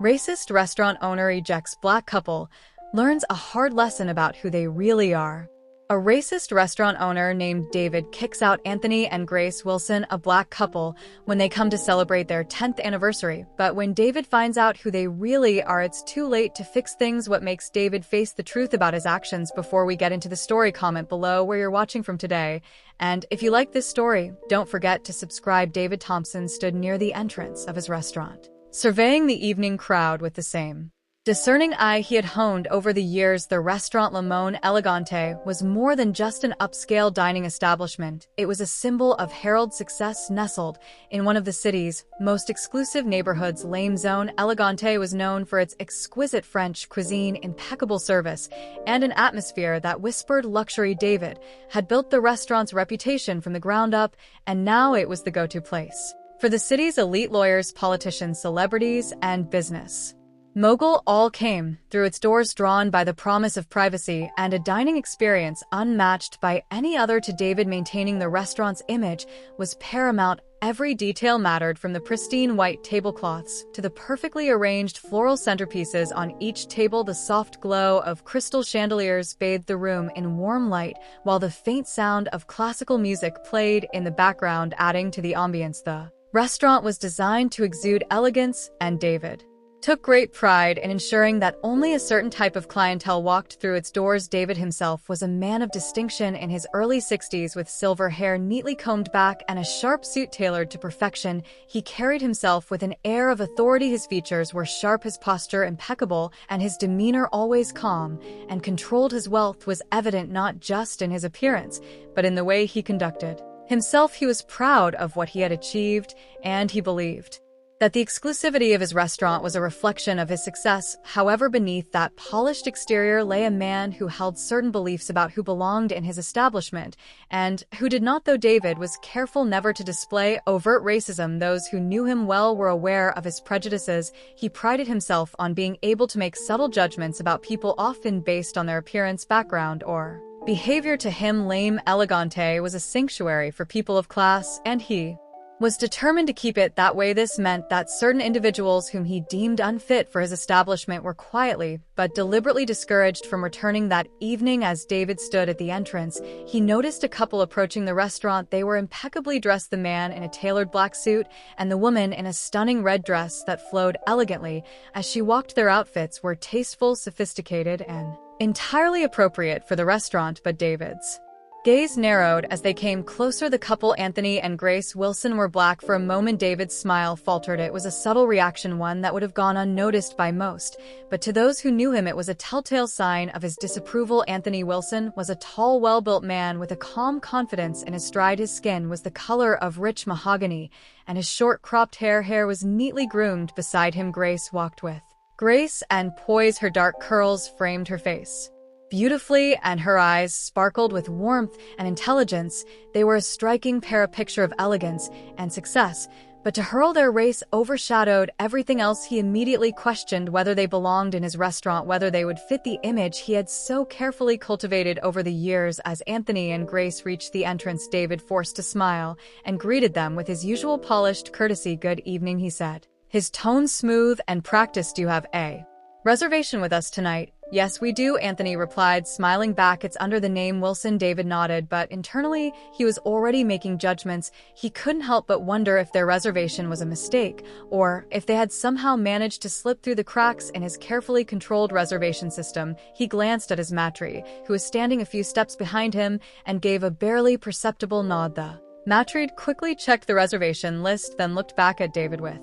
Racist restaurant owner ejects black couple, learns a hard lesson about who they really are. A racist restaurant owner named David kicks out Anthony and Grace Wilson, a black couple, when they come to celebrate their 10th anniversary. But when David finds out who they really are, it's too late to fix things. What makes David face the truth about his actions? Before we get into the story, comment below where you're watching from today. And if you like this story, don't forget to subscribe. David Thompson stood near the entrance of his restaurant, surveying the evening crowd with the same discerning eye he had honed over the years. The restaurant Limon Elegante was more than just an upscale dining establishment. It was a symbol of heralded success. Nestled in one of the city's most exclusive neighborhoods, Lame Zone Elegante was known for its exquisite French cuisine, impeccable service, and an atmosphere that whispered luxury. David had built the restaurant's reputation from the ground up, and now it was the go-to place for the city's elite lawyers, politicians, celebrities, and business mogul all came through its doors, drawn by the promise of privacy and a dining experience unmatched by any other. To David, maintaining the restaurant's image was paramount. Every detail mattered, from the pristine white tablecloths to the perfectly arranged floral centerpieces on each table. The soft glow of crystal chandeliers bathed the room in warm light, while the faint sound of classical music played in the background, adding to the ambience. The restaurant was designed to exude elegance, and David took great pride in ensuring that only a certain type of clientele walked through its doors. David himself was a man of distinction in his early 60s, with silver hair neatly combed back and a sharp suit tailored to perfection. He carried himself with an air of authority. His features were sharp, his posture impeccable, and his demeanor always calm and controlled. His wealth was evident not just in his appearance, but in the way he conducted himself. He was proud of what he had achieved, and he believed that the exclusivity of his restaurant was a reflection of his success. However, beneath that polished exterior lay a man who held certain beliefs about who belonged in his establishment and who did not. Though David was careful never to display overt racism, those who knew him well were aware of his prejudices. He prided himself on being able to make subtle judgments about people, often based on their appearance, background, or behavior. To him, Lame Elegante was a sanctuary for people of class, and he was determined to keep it that way. This meant that certain individuals whom he deemed unfit for his establishment were quietly but deliberately discouraged from returning that evening. As David stood at the entrance, he noticed a couple approaching the restaurant. They were impeccably dressed, the man in a tailored black suit and the woman in a stunning red dress that flowed elegantly as she walked. Their outfits were tasteful, sophisticated, and entirely appropriate for the restaurant, but David's gaze narrowed as they came closer. The couple, Anthony and Grace Wilson, were black. For a moment, David's smile faltered. It was a subtle reaction, one that would have gone unnoticed by most, but to those who knew him, it was a telltale sign of his disapproval. Anthony Wilson was a tall, well-built man with a calm confidence in his stride. His skin was the color of rich mahogany, and his short, cropped hair was neatly groomed. Beside him, Grace walked with grace and poise. Her dark curls framed her face beautifully, and her eyes sparkled with warmth and intelligence. They were a striking pair, a picture of elegance and success, but to her, their race overshadowed everything else. He immediately questioned whether they belonged in his restaurant, whether they would fit the image he had so carefully cultivated over the years. As Anthony and Grace reached the entrance, David forced a smile and greeted them with his usual polished courtesy. "Good evening," he said, his tone smooth and practiced. "Do you have a reservation with us tonight?" "Yes, we do," Anthony replied, smiling back. "It's under the name Wilson." David nodded, but internally, he was already making judgments. He couldn't help but wonder if their reservation was a mistake, or if they had somehow managed to slip through the cracks in his carefully controlled reservation system. He glanced at his maitre, who was standing a few steps behind him, and gave a barely perceptible nod. The maitre quickly checked the reservation list, then looked back at David with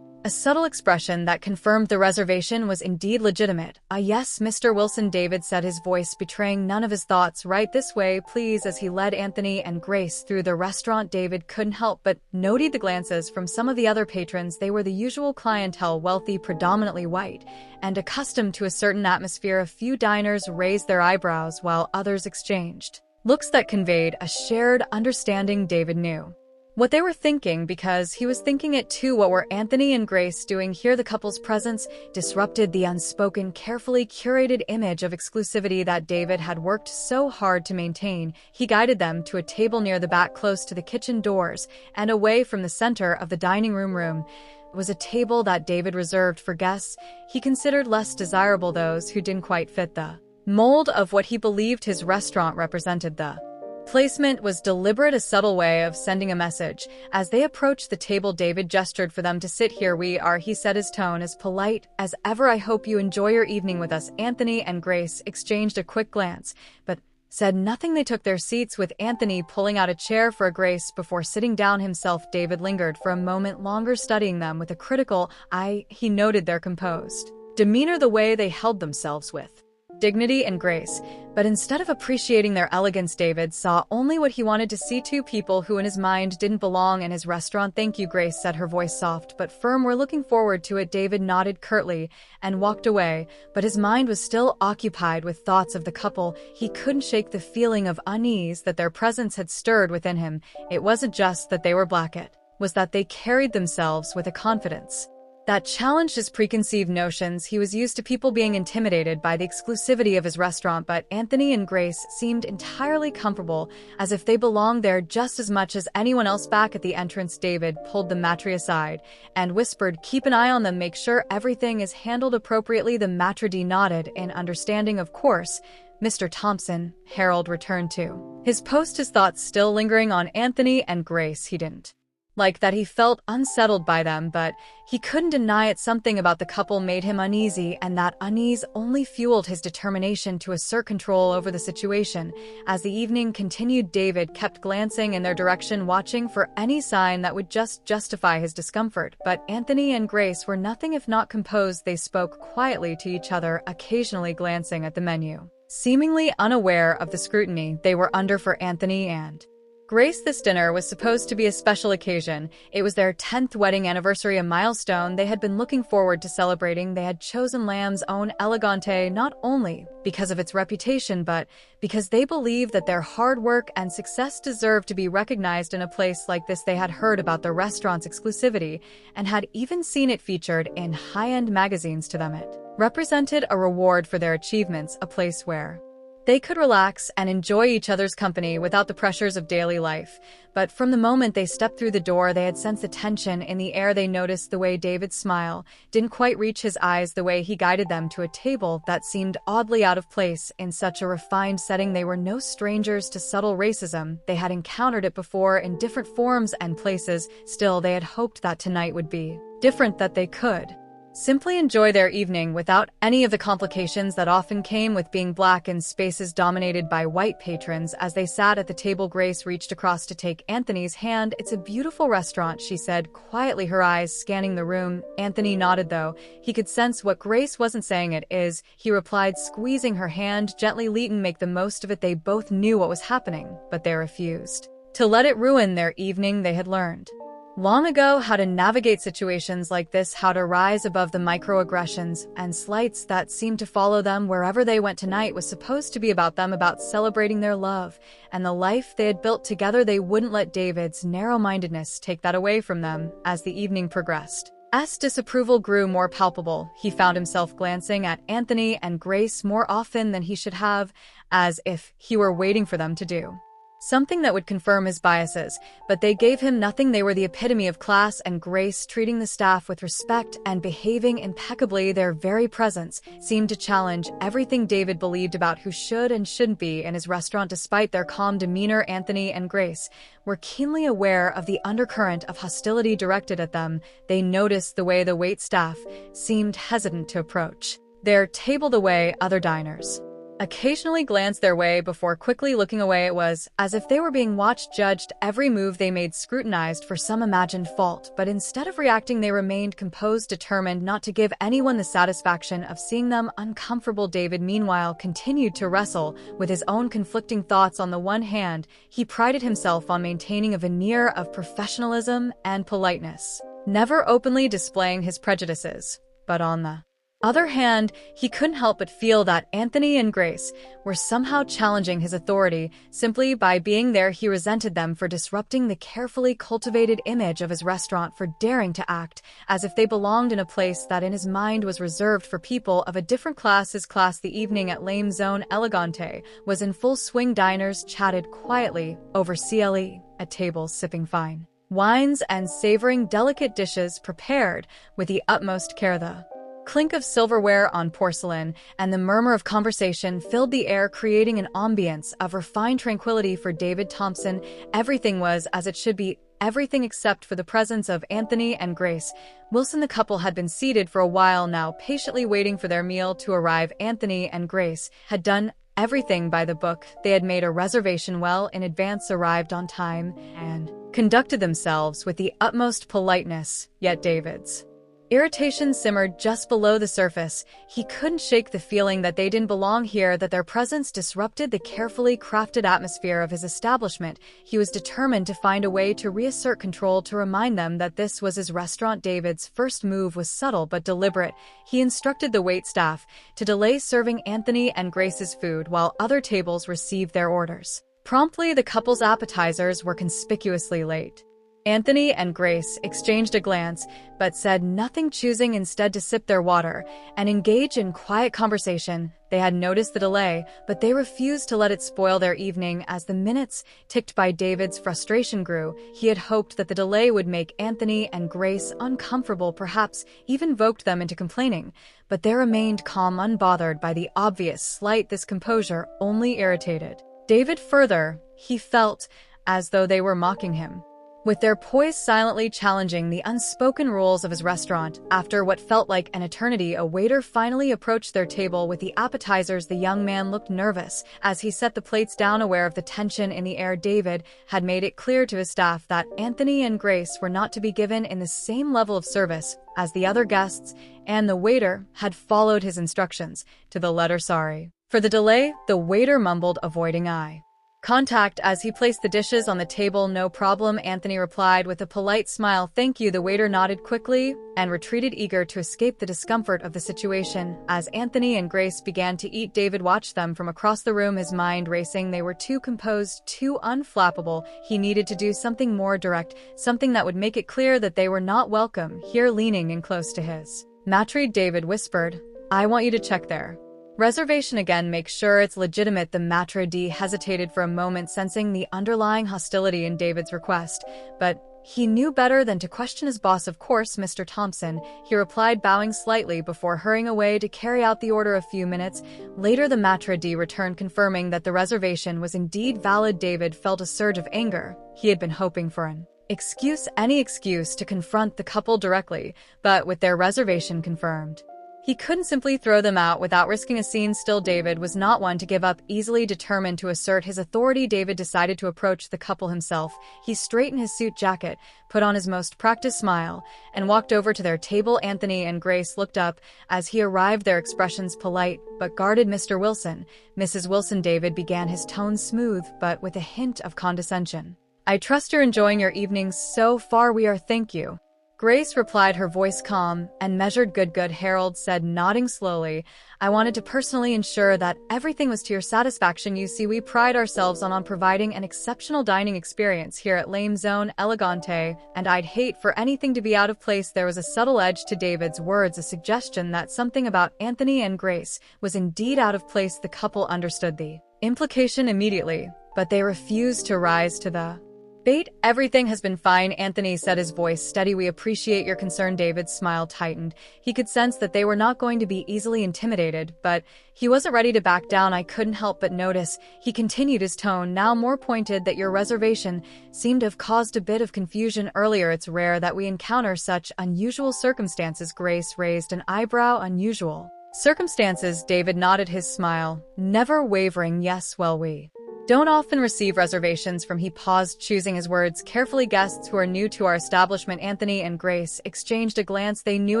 a subtle expression that confirmed the reservation was indeed legitimate. "Ah, yes, Mr. Wilson," David said, his voice betraying none of his thoughts. "Right this way, please." As he led Anthony and Grace through the restaurant, David couldn't help but noted the glances from some of the other patrons. They were the usual clientele, wealthy, predominantly white, and accustomed to a certain atmosphere. A few diners raised their eyebrows, while others exchanged looks that conveyed a shared understanding. David knew what they were thinking, because he was thinking it too. What were Anthony and Grace doing here? The couple's presence disrupted the unspoken, carefully curated image of exclusivity that David had worked so hard to maintain. He guided them to a table near the back, close to the kitchen doors and away from the center of the dining room. It was a table that David reserved for guests he considered less desirable, those who didn't quite fit the mold of what he believed his restaurant represented. The placement was deliberate, a subtle way of sending a message. As they approached the table, David gestured for them to sit. "Here we are," he said, his tone as polite as ever. "I hope you enjoy your evening with us." Anthony and Grace exchanged a quick glance, but said nothing. They took their seats, with Anthony pulling out a chair for Grace before sitting down himself. David lingered for a moment longer, studying them with a critical eye. He noted their composed demeanor, the way they held themselves with dignity and grace, but instead of appreciating their elegance, David saw only what he wanted to see: two people who in his mind didn't belong in his restaurant. "Thank you," Grace said, her voice soft but firm. "We're looking forward to it." David nodded curtly and walked away, but his mind was still occupied with thoughts of the couple. He couldn't shake the feeling of unease that their presence had stirred within him. It wasn't just that they were black, it was that they carried themselves with a confidence that challenged his preconceived notions. He was used to people being intimidated by the exclusivity of his restaurant, but Anthony and Grace seemed entirely comfortable, as if they belonged there just as much as anyone else. Back at the entrance, David pulled the maitre aside and whispered, "Keep an eye on them, make sure everything is handled appropriately." The maitre d' nodded in understanding. "Of course, Mr. Thompson." Harold returned to his post, his thoughts still lingering on Anthony and Grace. He didn't like that he felt unsettled by them, but he couldn't deny it. Something about the couple made him uneasy, and that unease only fueled his determination to assert control over the situation. As the evening continued, David kept glancing in their direction, watching for any sign that would just justify his discomfort. But Anthony and Grace were nothing if not composed. They spoke quietly to each other, occasionally glancing at the menu, seemingly unaware of the scrutiny they were under. For Anthony and Grace, this dinner was supposed to be a special occasion. It was their 10th wedding anniversary, a milestone they had been looking forward to celebrating. They had chosen Lamb's Own Elegante not only because of its reputation, but because they believed that their hard work and success deserved to be recognized in a place like this. They had heard about the restaurant's exclusivity and had even seen it featured in high-end magazines. To them, it represented a reward for their achievements, a place where they could relax and enjoy each other's company without the pressures of daily life. But from the moment they stepped through the door, they had sensed the tension in the air. They noticed the way David's smile didn't quite reach his eyes, the way he guided them to a table that seemed oddly out of place in such a refined setting. They were no strangers to subtle racism. They had encountered it before in different forms and places. Still, they had hoped that tonight would be different, that they could simply enjoy their evening without any of the complications that often came with being black in spaces dominated by white patrons. As they sat at the table, Grace reached across to take Anthony's hand. "It's a beautiful restaurant," she said quietly, her eyes scanning the room. Anthony nodded, though he could sense what Grace wasn't saying. "It is," he replied, squeezing her hand gently. "Leighton, make the most of it." They both knew what was happening, but they refused to let it ruin their evening. They had learned long ago how to navigate situations like this, how to rise above the microaggressions and slights that seemed to follow them wherever they went. Tonight was supposed to be about them, about celebrating their love and the life they had built together. They wouldn't let David's narrow-mindedness take that away from them. As the evening progressed, as disapproval grew more palpable, he found himself glancing at Anthony and Grace more often than he should have, as if he were waiting for them to do something that would confirm his biases, but they gave him nothing. They were the epitome of class and grace, treating the staff with respect and behaving impeccably. Their very presence seemed to challenge everything David believed about who should and shouldn't be in his restaurant. Despite their calm demeanor, Anthony and Grace were keenly aware of the undercurrent of hostility directed at them. They noticed the way the waitstaff seemed hesitant to approach their table, the way other diners occasionally glanced their way before quickly looking away. It was as if they were being watched, judged, every move they made scrutinized for some imagined fault. But instead of reacting, they remained composed, determined not to give anyone the satisfaction of seeing them uncomfortable. David, meanwhile, continued to wrestle with his own conflicting thoughts. On the one hand, he prided himself on maintaining a veneer of professionalism and politeness, never openly displaying his prejudices. But on the other hand, he couldn't help but feel that Anthony and Grace were somehow challenging his authority. Simply by being there, he resented them for disrupting the carefully cultivated image of his restaurant, for daring to act as if they belonged in a place that in his mind was reserved for people of a different class. His class. The evening at Lamb's Own Elegante was in full swing. Diners chatted quietly over CLE at tables, sipping fine wines, and savoring delicate dishes prepared with the utmost care. The clink of silverware on porcelain and the murmur of conversation filled the air, creating an ambience of refined tranquility for David Thompson. Everything was as it should be, everything except for the presence of Anthony and Grace Wilson. The couple had been seated for a while now, patiently waiting for their meal to arrive. Anthony and Grace had done everything by the book. They had made a reservation well in advance, arrived on time, and conducted themselves with the utmost politeness. Yet David's irritation simmered just below the surface. He couldn't shake the feeling that they didn't belong here, that their presence disrupted the carefully crafted atmosphere of his establishment. He was determined to find a way to reassert control, to remind them that this was his restaurant. David's first move was subtle but deliberate. He instructed the waitstaff to delay serving Anthony and Grace's food while other tables received their orders. Promptly, the couple's appetizers were conspicuously late. Anthony and Grace exchanged a glance, but said nothing, choosing instead to sip their water and engage in quiet conversation. They had noticed the delay, but they refused to let it spoil their evening. As the minutes ticked by, David's frustration grew. He had hoped that the delay would make Anthony and Grace uncomfortable, perhaps even provoked them into complaining, but they remained calm, unbothered by the obvious slight. This composure only irritated David further. He felt as though they were mocking him, with their poise silently challenging the unspoken rules of his restaurant. After what felt like an eternity, a waiter finally approached their table with the appetizers. The young man looked nervous as he set the plates down, aware of the tension in the air. David had made it clear to his staff that Anthony and Grace were not to be given in the same level of service as the other guests, and the waiter had followed his instructions to the letter. Sorry for the delay, the waiter mumbled, avoiding eye contact as he placed the dishes on the table. No problem, Anthony replied with a polite smile. Thank you. The waiter nodded quickly and retreated, eager to escape the discomfort of the situation. As Anthony and Grace began to eat, David watched them from across the room, his mind racing. They were too composed, too unflappable. He needed to do something more direct, something that would make it clear that they were not welcome here. Leaning in close to his maitre, David whispered, I want you to check their reservation again. Make sure it's legitimate. The maitre d' hesitated for a moment, sensing the underlying hostility in David's request, but he knew better than to question his boss. Of course, Mr. Thompson, he replied, bowing slightly before hurrying away to carry out the order. A few minutes later, the maitre d' returned, confirming that the reservation was indeed valid. David felt a surge of anger. He had been hoping for an excuse, any excuse, to confront the couple directly, but with their reservation confirmed, he couldn't simply throw them out without risking a scene. Still, David was not one to give up easily. Determined to assert his authority, David decided to approach the couple himself. He straightened his suit jacket, put on his most practiced smile, and walked over to their table. Anthony and Grace looked up as he arrived, their expressions polite but guarded. Mr. Wilson, Mrs. Wilson, David began, his tone smooth but with a hint of condescension. I trust you're enjoying your evening so far. We are, thank you, Grace replied, her voice calm and measured. Good, Harold said, nodding slowly. I wanted to personally ensure that everything was to your satisfaction. You see, we pride ourselves on providing an exceptional dining experience here at La Maison Elegante, and I'd hate for anything to be out of place. There was a subtle edge to David's words, a suggestion that something about Anthony and Grace was indeed out of place. The couple understood the implication immediately, but they refused to rise to the bait. Everything has been fine, Anthony said, his voice steady. We appreciate your concern. David's smile tightened. He could sense that they were not going to be easily intimidated, but he wasn't ready to back down. I couldn't help but notice, he continued, his tone now more pointed, that your reservation seemed to have caused a bit of confusion earlier. It's rare that we encounter such unusual circumstances. Grace raised an eyebrow. Unusual circumstances? David nodded, his smile never wavering. Yes, well, we don't often receive reservations from. He paused, choosing his words carefully. Guests who are new to our establishment. Anthony and Grace exchanged a glance. They knew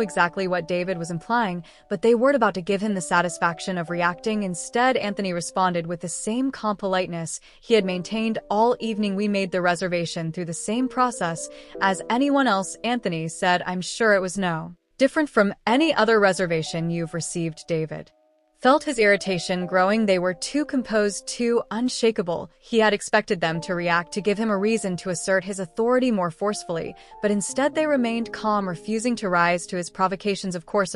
exactly what David was implying, but they weren't about to give him the satisfaction of reacting. Instead, Anthony responded with the same calm politeness he had maintained all evening. We made the reservation through the same process as anyone else, Anthony said. I'm sure it was no different from any other reservation you've received, David felt his irritation growing. They were too composed, too unshakable. He had expected them to react, to give him a reason to assert his authority more forcefully, but instead they remained calm, refusing to rise to his provocations. Of course,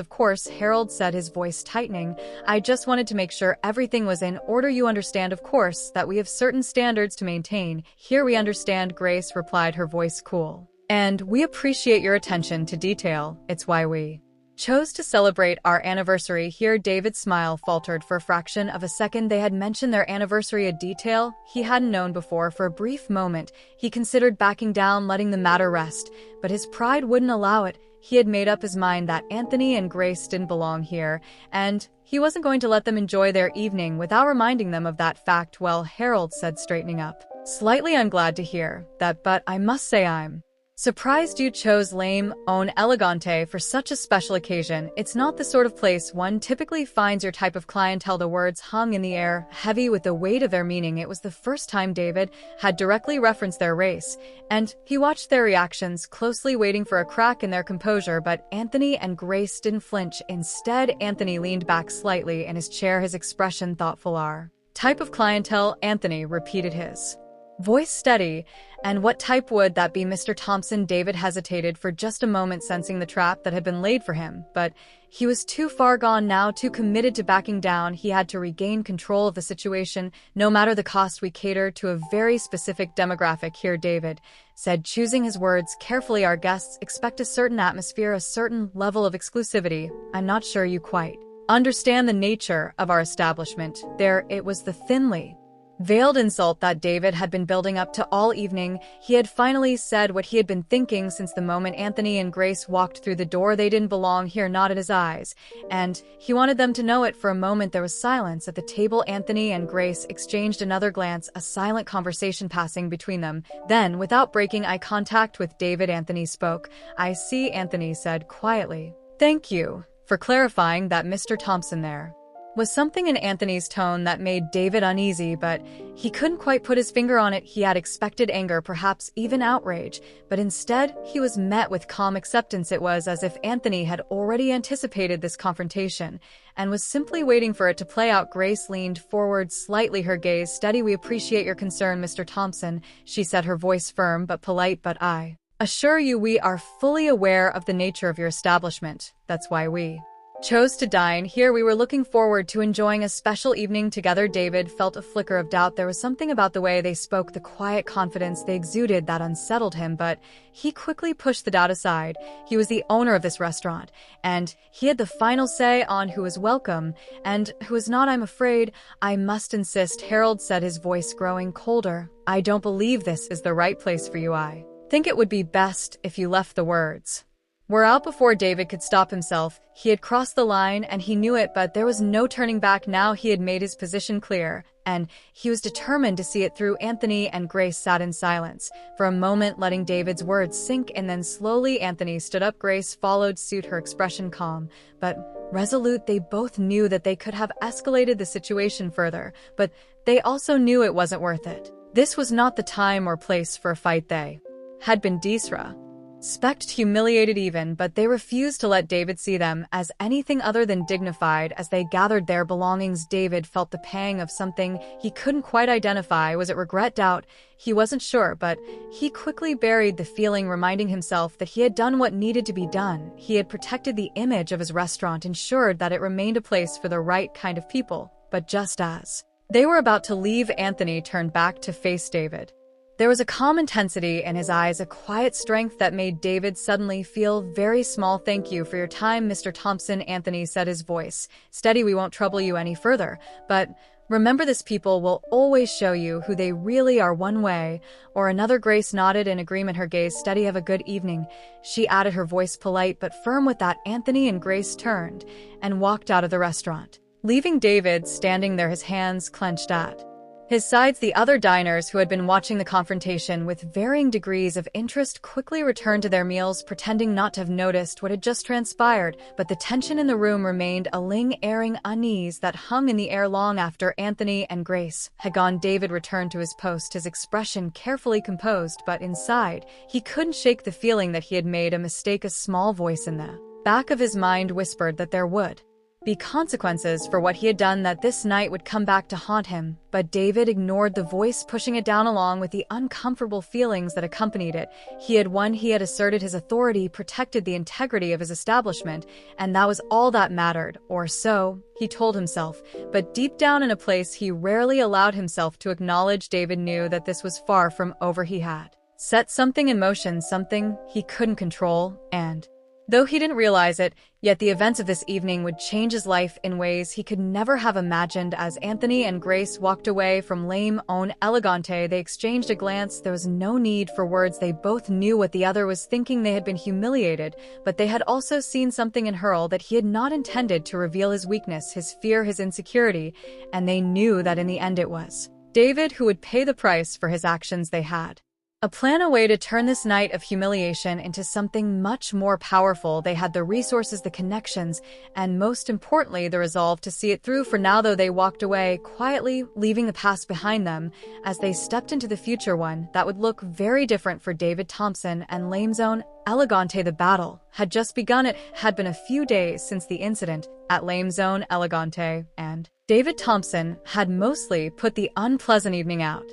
Harold said, his voice tightening. I just wanted to make sure everything was in order. You understand, of course, that we have certain standards to maintain. Here we understand, Grace replied, her voice cool. And we appreciate your attention to detail. It's why we chose to celebrate our anniversary here. David's smile faltered for a fraction of a second. They had mentioned their anniversary, a detail he hadn't known before. For a brief moment, he considered backing down, letting the matter rest, but his pride wouldn't allow it. He had made up his mind that Anthony and Grace didn't belong here, and he wasn't going to let them enjoy their evening without reminding them of that fact. Well, Harold said, straightening up slightly, I'm glad to hear that, but I must say I'm surprised you chose Lame Own Elegante for such a special occasion. It's not the sort of place one typically finds your type of clientele. The words hung in the air, heavy with the weight of their meaning. It was the first time David had directly referenced their race, and he watched their reactions closely, waiting for a crack in their composure. But Anthony and Grace didn't flinch. Instead, Anthony leaned back slightly in his chair, his expression thoughtful. Our type of clientele, Anthony repeated, his voice steady. And what type would that be, Mr. Thompson? David hesitated for just a moment, sensing the trap that had been laid for him, but he was too far gone now, too committed to backing down. He had to regain control of the situation, no matter the cost. We cater to a very specific demographic here, David said, choosing his words carefully. Our guests expect a certain atmosphere, a certain level of exclusivity. I'm not sure you quite understand the nature of our establishment. There, it was the thinly veiled insult that David had been building up to all evening. He had finally said what he had been thinking since the moment Anthony and Grace walked through the door. They didn't belong here, not at his eyes, and he wanted them to know it. For a moment there was silence at the table. Anthony and Grace exchanged another glance, a silent conversation passing between them. Then, without breaking eye contact with David, Anthony spoke. I see, Anthony said quietly. Thank you for clarifying that, Mr. Thompson. There was something in Anthony's tone that made David uneasy, but he couldn't quite put his finger on it. He had expected anger, perhaps even outrage, but instead he was met with calm acceptance. It was as if Anthony had already anticipated this confrontation and was simply waiting for it to play out. Grace leaned forward slightly, her gaze steady. We appreciate your concern, Mr. Thompson, she said, her voice firm but polite, but I assure you we are fully aware of the nature of your establishment. That's why we chose to dine here. We were looking forward to enjoying a special evening together. David felt a flicker of doubt. There was something about the way they spoke, the quiet confidence they exuded, that unsettled him, but he quickly pushed the doubt aside. He was the owner of this restaurant, and he had the final say on who was welcome and who was not. I'm afraid I must insist, Harold said, his voice growing colder. I don't believe this is the right place for you. I think it would be best if you left. The words were out before David could stop himself. He had crossed the line, and he knew it, but there was no turning back now. He had made his position clear, and he was determined to see it through. Anthony and Grace sat in silence for a moment, letting David's words sink, and then slowly Anthony stood up. Grace followed suit, her expression calm but resolute. They both knew that they could have escalated the situation further, but they also knew it wasn't worth it. This was not the time or place for a fight. They had been disrespected, humiliated even, but they refused to let David see them as anything other than dignified. As they gathered their belongings, David felt the pang of something he couldn't quite identify. Was it regret, doubt? He wasn't sure, but he quickly buried the feeling, reminding himself that he had done what needed to be done. He had protected the image of his restaurant, ensured that it remained a place for the right kind of people. But just as they were about to leave, Anthony turned back to face David. There was a calm intensity in his eyes, a quiet strength that made David suddenly feel very small. Thank you for your time, Mr. Thompson, Anthony said, his voice steady. We won't trouble you any further, but remember this: people will always show you who they really are, one way or another. Grace nodded in agreement, her gaze steady. Have a good evening, she added, her voice polite but firm. With that, Anthony and Grace turned and walked out of the restaurant, leaving David standing there, his hands clenched at his sides. The other diners, who had been watching the confrontation with varying degrees of interest, quickly returned to their meals, pretending not to have noticed what had just transpired. But the tension in the room remained, a lingering unease that hung in the air long after Anthony and Grace had gone. David returned to his post, his expression carefully composed, but inside, he couldn't shake the feeling that he had made a mistake. A small voice in the back of his mind whispered that there would be consequences for what he had done, that this night would come back to haunt him. But David ignored the voice pushing it down, along with the uncomfortable feelings that accompanied it. He had won, he had asserted his authority, protected the integrity of his establishment, and that was all that mattered, or so he told himself. But deep down, in a place he rarely allowed himself to acknowledge, David knew that this was far from over. He had set something in motion, something he couldn't control, and though he didn't realize it, yet the events of this evening would change his life in ways he could never have imagined. As Anthony and Grace walked away from Lame On Elegante, they exchanged a glance. There was no need for words. They both knew what the other was thinking. They had been humiliated, but they had also seen something in her that he had not intended to reveal: his weakness, his fear, his insecurity, and they knew that in the end it was David who would pay the price for his actions. They had a plan, a way to turn this night of humiliation into something much more powerful. They had the resources, the connections, and most importantly, the resolve to see it through. For now, though, they walked away quietly, leaving the past behind them as they stepped into the future, one that would look very different for David Thompson and Lame On Elegante. The battle had just begun. It had been a few days since the incident at Lame On Elegante, and David Thompson had mostly put the unpleasant evening out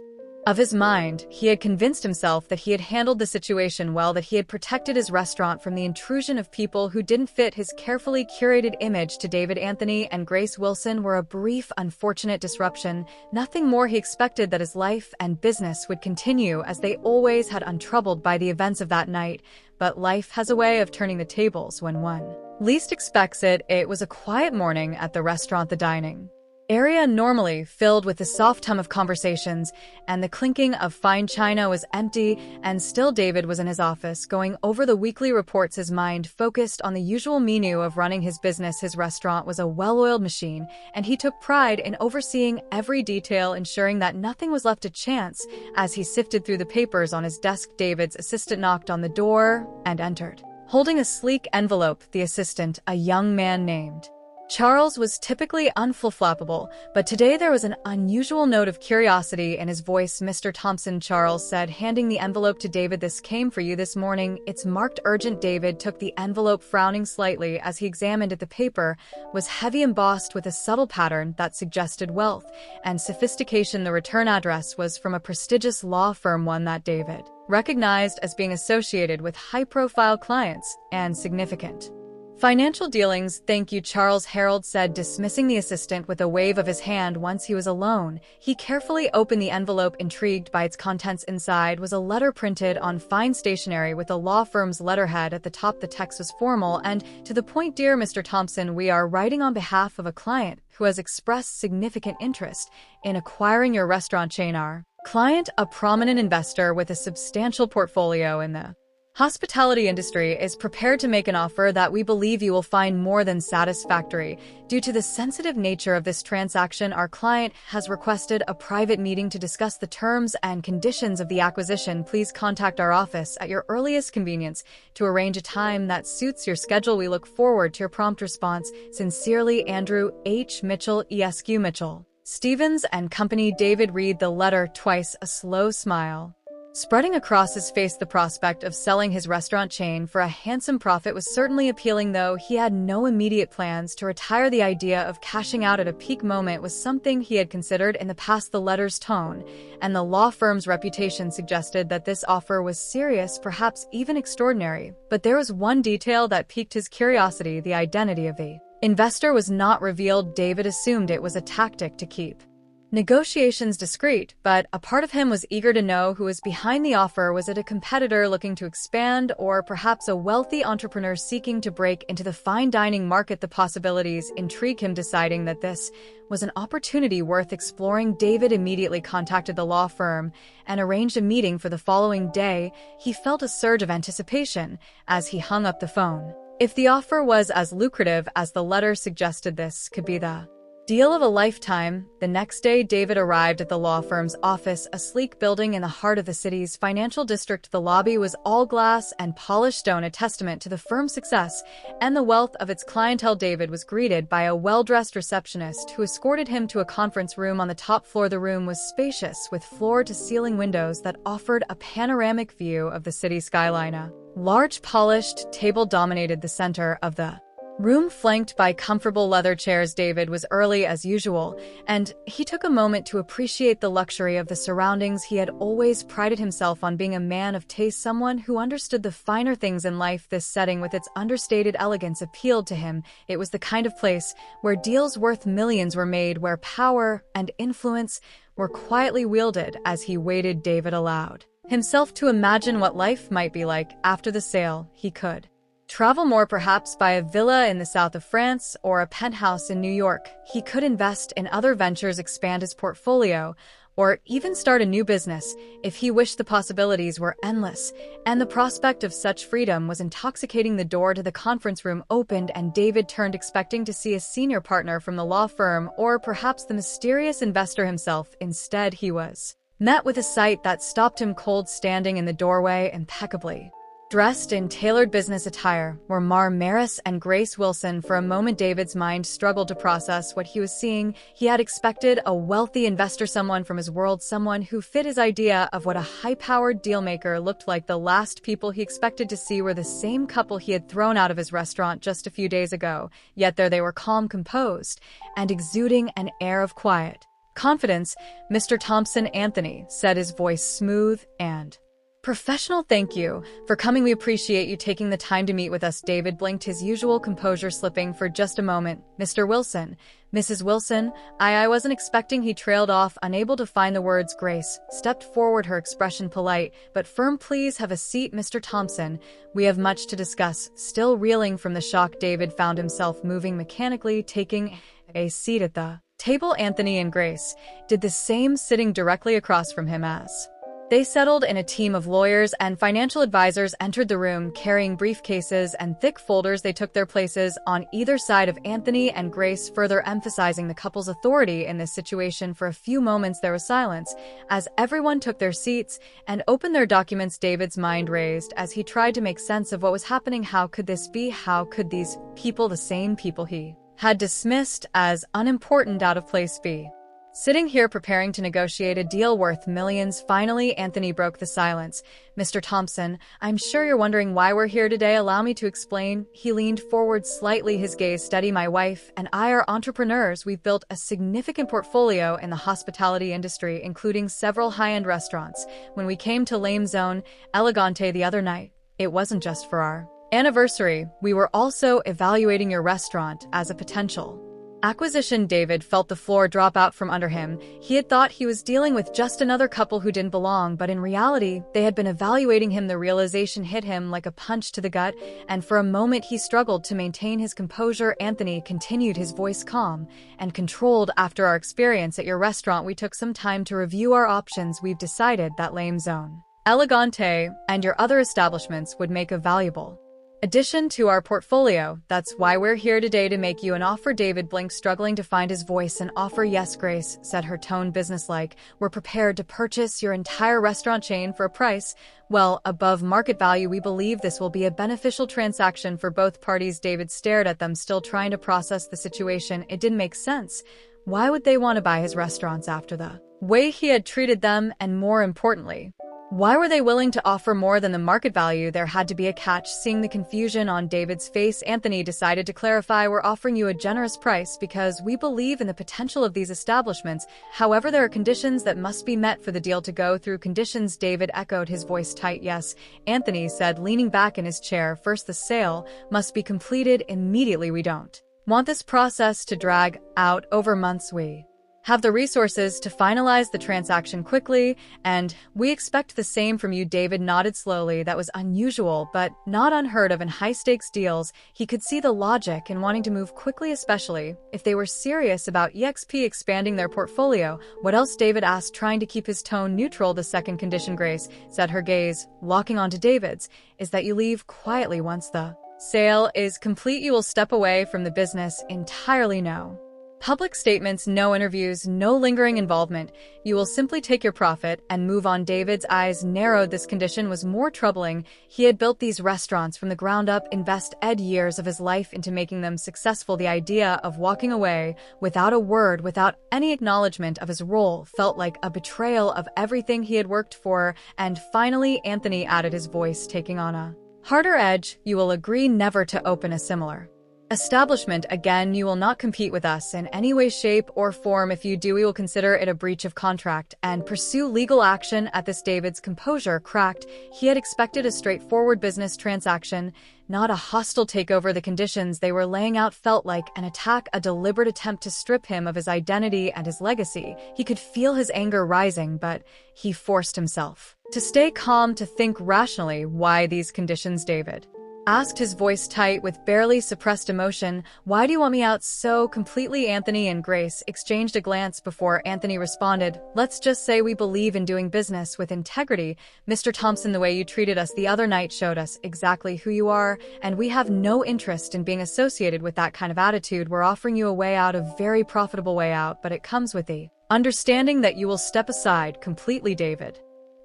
of his mind. He had convinced himself that he had handled the situation well, that he had protected his restaurant from the intrusion of people who didn't fit his carefully curated image. To David, Anthony and Grace Wilson were a brief, unfortunate disruption, nothing more. He expected that his life and business would continue as they always had, untroubled by the events of that night. But life has a way of turning the tables when one least expects it. It was a quiet morning at the restaurant. The dining area, normally filled with the soft hum of conversations and the clinking of fine china, was empty, and still David was in his office, going over the weekly reports, his mind focused on the usual menu of running his business. His restaurant was a well-oiled machine, and he took pride in overseeing every detail, ensuring that nothing was left to chance. As he sifted through the papers on his desk, David's assistant knocked on the door and entered, holding a sleek envelope. The assistant, a young man named Charles, was typically unflappable, but today there was an unusual note of curiosity in his voice. "Mr. Thompson," Charles said, handing the envelope to David, "this came for you this morning. It's marked urgent." David took the envelope, frowning slightly as he examined it. The paper was heavy, embossed with a subtle pattern that suggested wealth and sophistication. The return address was from a prestigious law firm, one that David recognized as being associated with high-profile clients and significant financial dealings. "Thank you, Charles," Harold said, dismissing the assistant with a wave of his hand. Once he was alone, he carefully opened the envelope, intrigued by its contents. Inside was a letter printed on fine stationery with a law firm's letterhead at the top. The text was formal and to the point. "Dear Mr. Thompson, we are writing on behalf of a client who has expressed significant interest in acquiring your restaurant chain. Our client, a prominent investor with a substantial portfolio in the hospitality industry, is prepared to make an offer that we believe you will find more than satisfactory. Due to the sensitive nature of this transaction, our client has requested a private meeting to discuss the terms and conditions of the acquisition. Please contact our office at your earliest convenience to arrange a time that suits your schedule. We look forward to your prompt response. Sincerely, Andrew H. Mitchell, ESQ Mitchell, Stevens and Company." David read the letter twice, a slow smile spreading across his face. The prospect of selling his restaurant chain for a handsome profit was certainly appealing, though he had no immediate plans to retire. The idea of cashing out at a peak moment was something he had considered in the past. The letter's tone and the law firm's reputation suggested that this offer was serious, perhaps even extraordinary. But there was one detail that piqued his curiosity: the identity of the investor was not revealed. David assumed it was a tactic to keep negotiations discreet, but a part of him was eager to know who was behind the offer. Was it a competitor looking to expand, or perhaps a wealthy entrepreneur seeking to break into the fine dining market? The possibilities intrigued him, deciding that this was an opportunity worth exploring. David immediately contacted the law firm and arranged a meeting for the following day. He felt a surge of anticipation as he hung up the phone. If the offer was as lucrative as the letter suggested, this could be the deal of a lifetime. The next day, David arrived at the law firm's office, a sleek building in the heart of the city's financial district. The lobby was all glass and polished stone, a testament to the firm's success and the wealth of its clientele. David was greeted by a well-dressed receptionist who escorted him to a conference room on the top floor. The room was spacious, with floor-to-ceiling windows that offered a panoramic view of the city skyline. A large polished table dominated the center of the Room flanked by comfortable leather chairs, David was early as usual, and he took a moment to appreciate the luxury of the surroundings. He had always prided himself on being a man of taste, someone who understood the finer things in life. This setting with its understated elegance appealed to him. It was the kind of place where deals worth millions were made, where power and influence were quietly wielded. As he waited, David allowed himself to imagine what life might be like after the sale. He could travel more, perhaps buy a villa in the south of France or a penthouse in New York. He could invest in other ventures, expand his portfolio, or even start a new business if he wished. The possibilities were endless, and the prospect of such freedom was intoxicating. The door to the conference room opened, and David turned, expecting to see a senior partner from the law firm or perhaps the mysterious investor himself. Instead, he was met with a sight that stopped him cold. Standing in the doorway, impeccably dressed in tailored business attire, were Mar Maris and Grace Wilson. For a moment, David's mind struggled to process what he was seeing. He had expected a wealthy investor, someone from his world, someone who fit his idea of what a high-powered dealmaker looked like. The last people he expected to see were the same couple he had thrown out of his restaurant just a few days ago. Yet there they were, calm, composed, and exuding an air of quiet confidence. "Mr. Thompson," Anthony said, his voice smooth and professional. "Thank you for coming. We appreciate you taking the time to meet with us." David blinked, his usual composure slipping for just a moment. "Mr. Wilson, Mrs. Wilson, I wasn't expecting." He trailed off, unable to find the words. Grace stepped forward, her expression polite but firm. "Please have a seat, Mr. Thompson. We have much to discuss." Still reeling from the shock, David found himself moving mechanically, taking a seat at the table. Anthony and Grace did the same, sitting directly across from him. As they settled in, a team of lawyers and financial advisors entered the room, carrying briefcases and thick folders. They took their places on either side of Anthony and Grace, further emphasizing the couple's authority in this situation. For a few moments there was silence as everyone took their seats and opened their documents. David's mind raced as he tried to make sense of what was happening. How could this be? How could these people, the same people he had dismissed as unimportant, out of place, be sitting here preparing to negotiate a deal worth millions? Finally, Anthony broke the silence. "Mr. Thompson, I'm sure you're wondering why we're here today. Allow me to explain." He leaned forward slightly, his gaze steady. "My wife and I are entrepreneurs. We've built a significant portfolio in the hospitality industry, including several high-end restaurants. When we came to Lame Zone Elegante the other night, it wasn't just for our anniversary. We were also evaluating your restaurant as a potential acquisition." David felt the floor drop out from under him. He had thought he was dealing with just another couple who didn't belong, but in reality, they had been evaluating him. The realization hit him like a punch to the gut, and for a moment he struggled to maintain his composure. Anthony continued, his voice calm and controlled. "After our experience at your restaurant, we took some time to review our options. We've decided that Lame Zone Elegante and your other establishments would make a valuable addition to our portfolio. That's why we're here today, to make you an offer." David blinked, struggling to find his voice. "An offer?" "Yes," Grace said, her tone businesslike. "We're prepared to purchase your entire restaurant chain for a price well above market value. We believe this will be a beneficial transaction for both parties." David stared at them, still trying to process the situation. It didn't make sense. Why would they want to buy his restaurants after the way he had treated them? And more importantly, why were they willing to offer more than the market value? There had to be a catch. Seeing the confusion on David's face, Anthony decided to clarify. "We're offering you a generous price because we believe in the potential of these establishments. However, there are conditions that must be met for the deal to go through." "Conditions?" David echoed, his voice tight. "Yes," Anthony said, leaning back in his chair. "First, the sale must be completed immediately. We don't want this process to drag out over months. We have the resources to finalize the transaction quickly, and we expect the same from you." David nodded slowly. That was unusual, but not unheard of in high-stakes deals. He could see the logic in wanting to move quickly, especially if they were serious about expanding their portfolio. "What else?" David asked, trying to keep his tone neutral. "The second condition," Grace said, her gaze locking onto David's, "is that you leave quietly once the sale is complete. You will step away from the business entirely. No public statements, no interviews, no lingering involvement. You will simply take your profit and move on." David's eyes narrowed. This condition was more troubling. He had built these restaurants from the ground up, invested years of his life into making them successful. The idea of walking away without a word, without any acknowledgement of his role, felt like a betrayal of everything he had worked for. And finally, Anthony added, his voice taking on a harder edge, "You will agree never to open a similar establishment. Again, you will not compete with us in any way, shape, or form. If you do, we will consider it a breach of contract and pursue legal action." At this, David's composure cracked. He had expected a straightforward business transaction, not a hostile takeover. The conditions they were laying out felt like an attack, a deliberate attempt to strip him of his identity and his legacy. He could feel his anger rising, but he forced himself to stay calm, to think rationally. "Why these conditions, David?" asked, his voice tight with barely suppressed emotion. "Why do you want me out so completely?" Anthony and Grace exchanged a glance before Anthony responded. "Let's just say we believe in doing business with integrity. Mr. Thompson, the way you treated us the other night showed us exactly who you are, and we have no interest in being associated with that kind of attitude. We're offering you a way out, a very profitable way out, but it comes with the understanding that you will step aside completely." David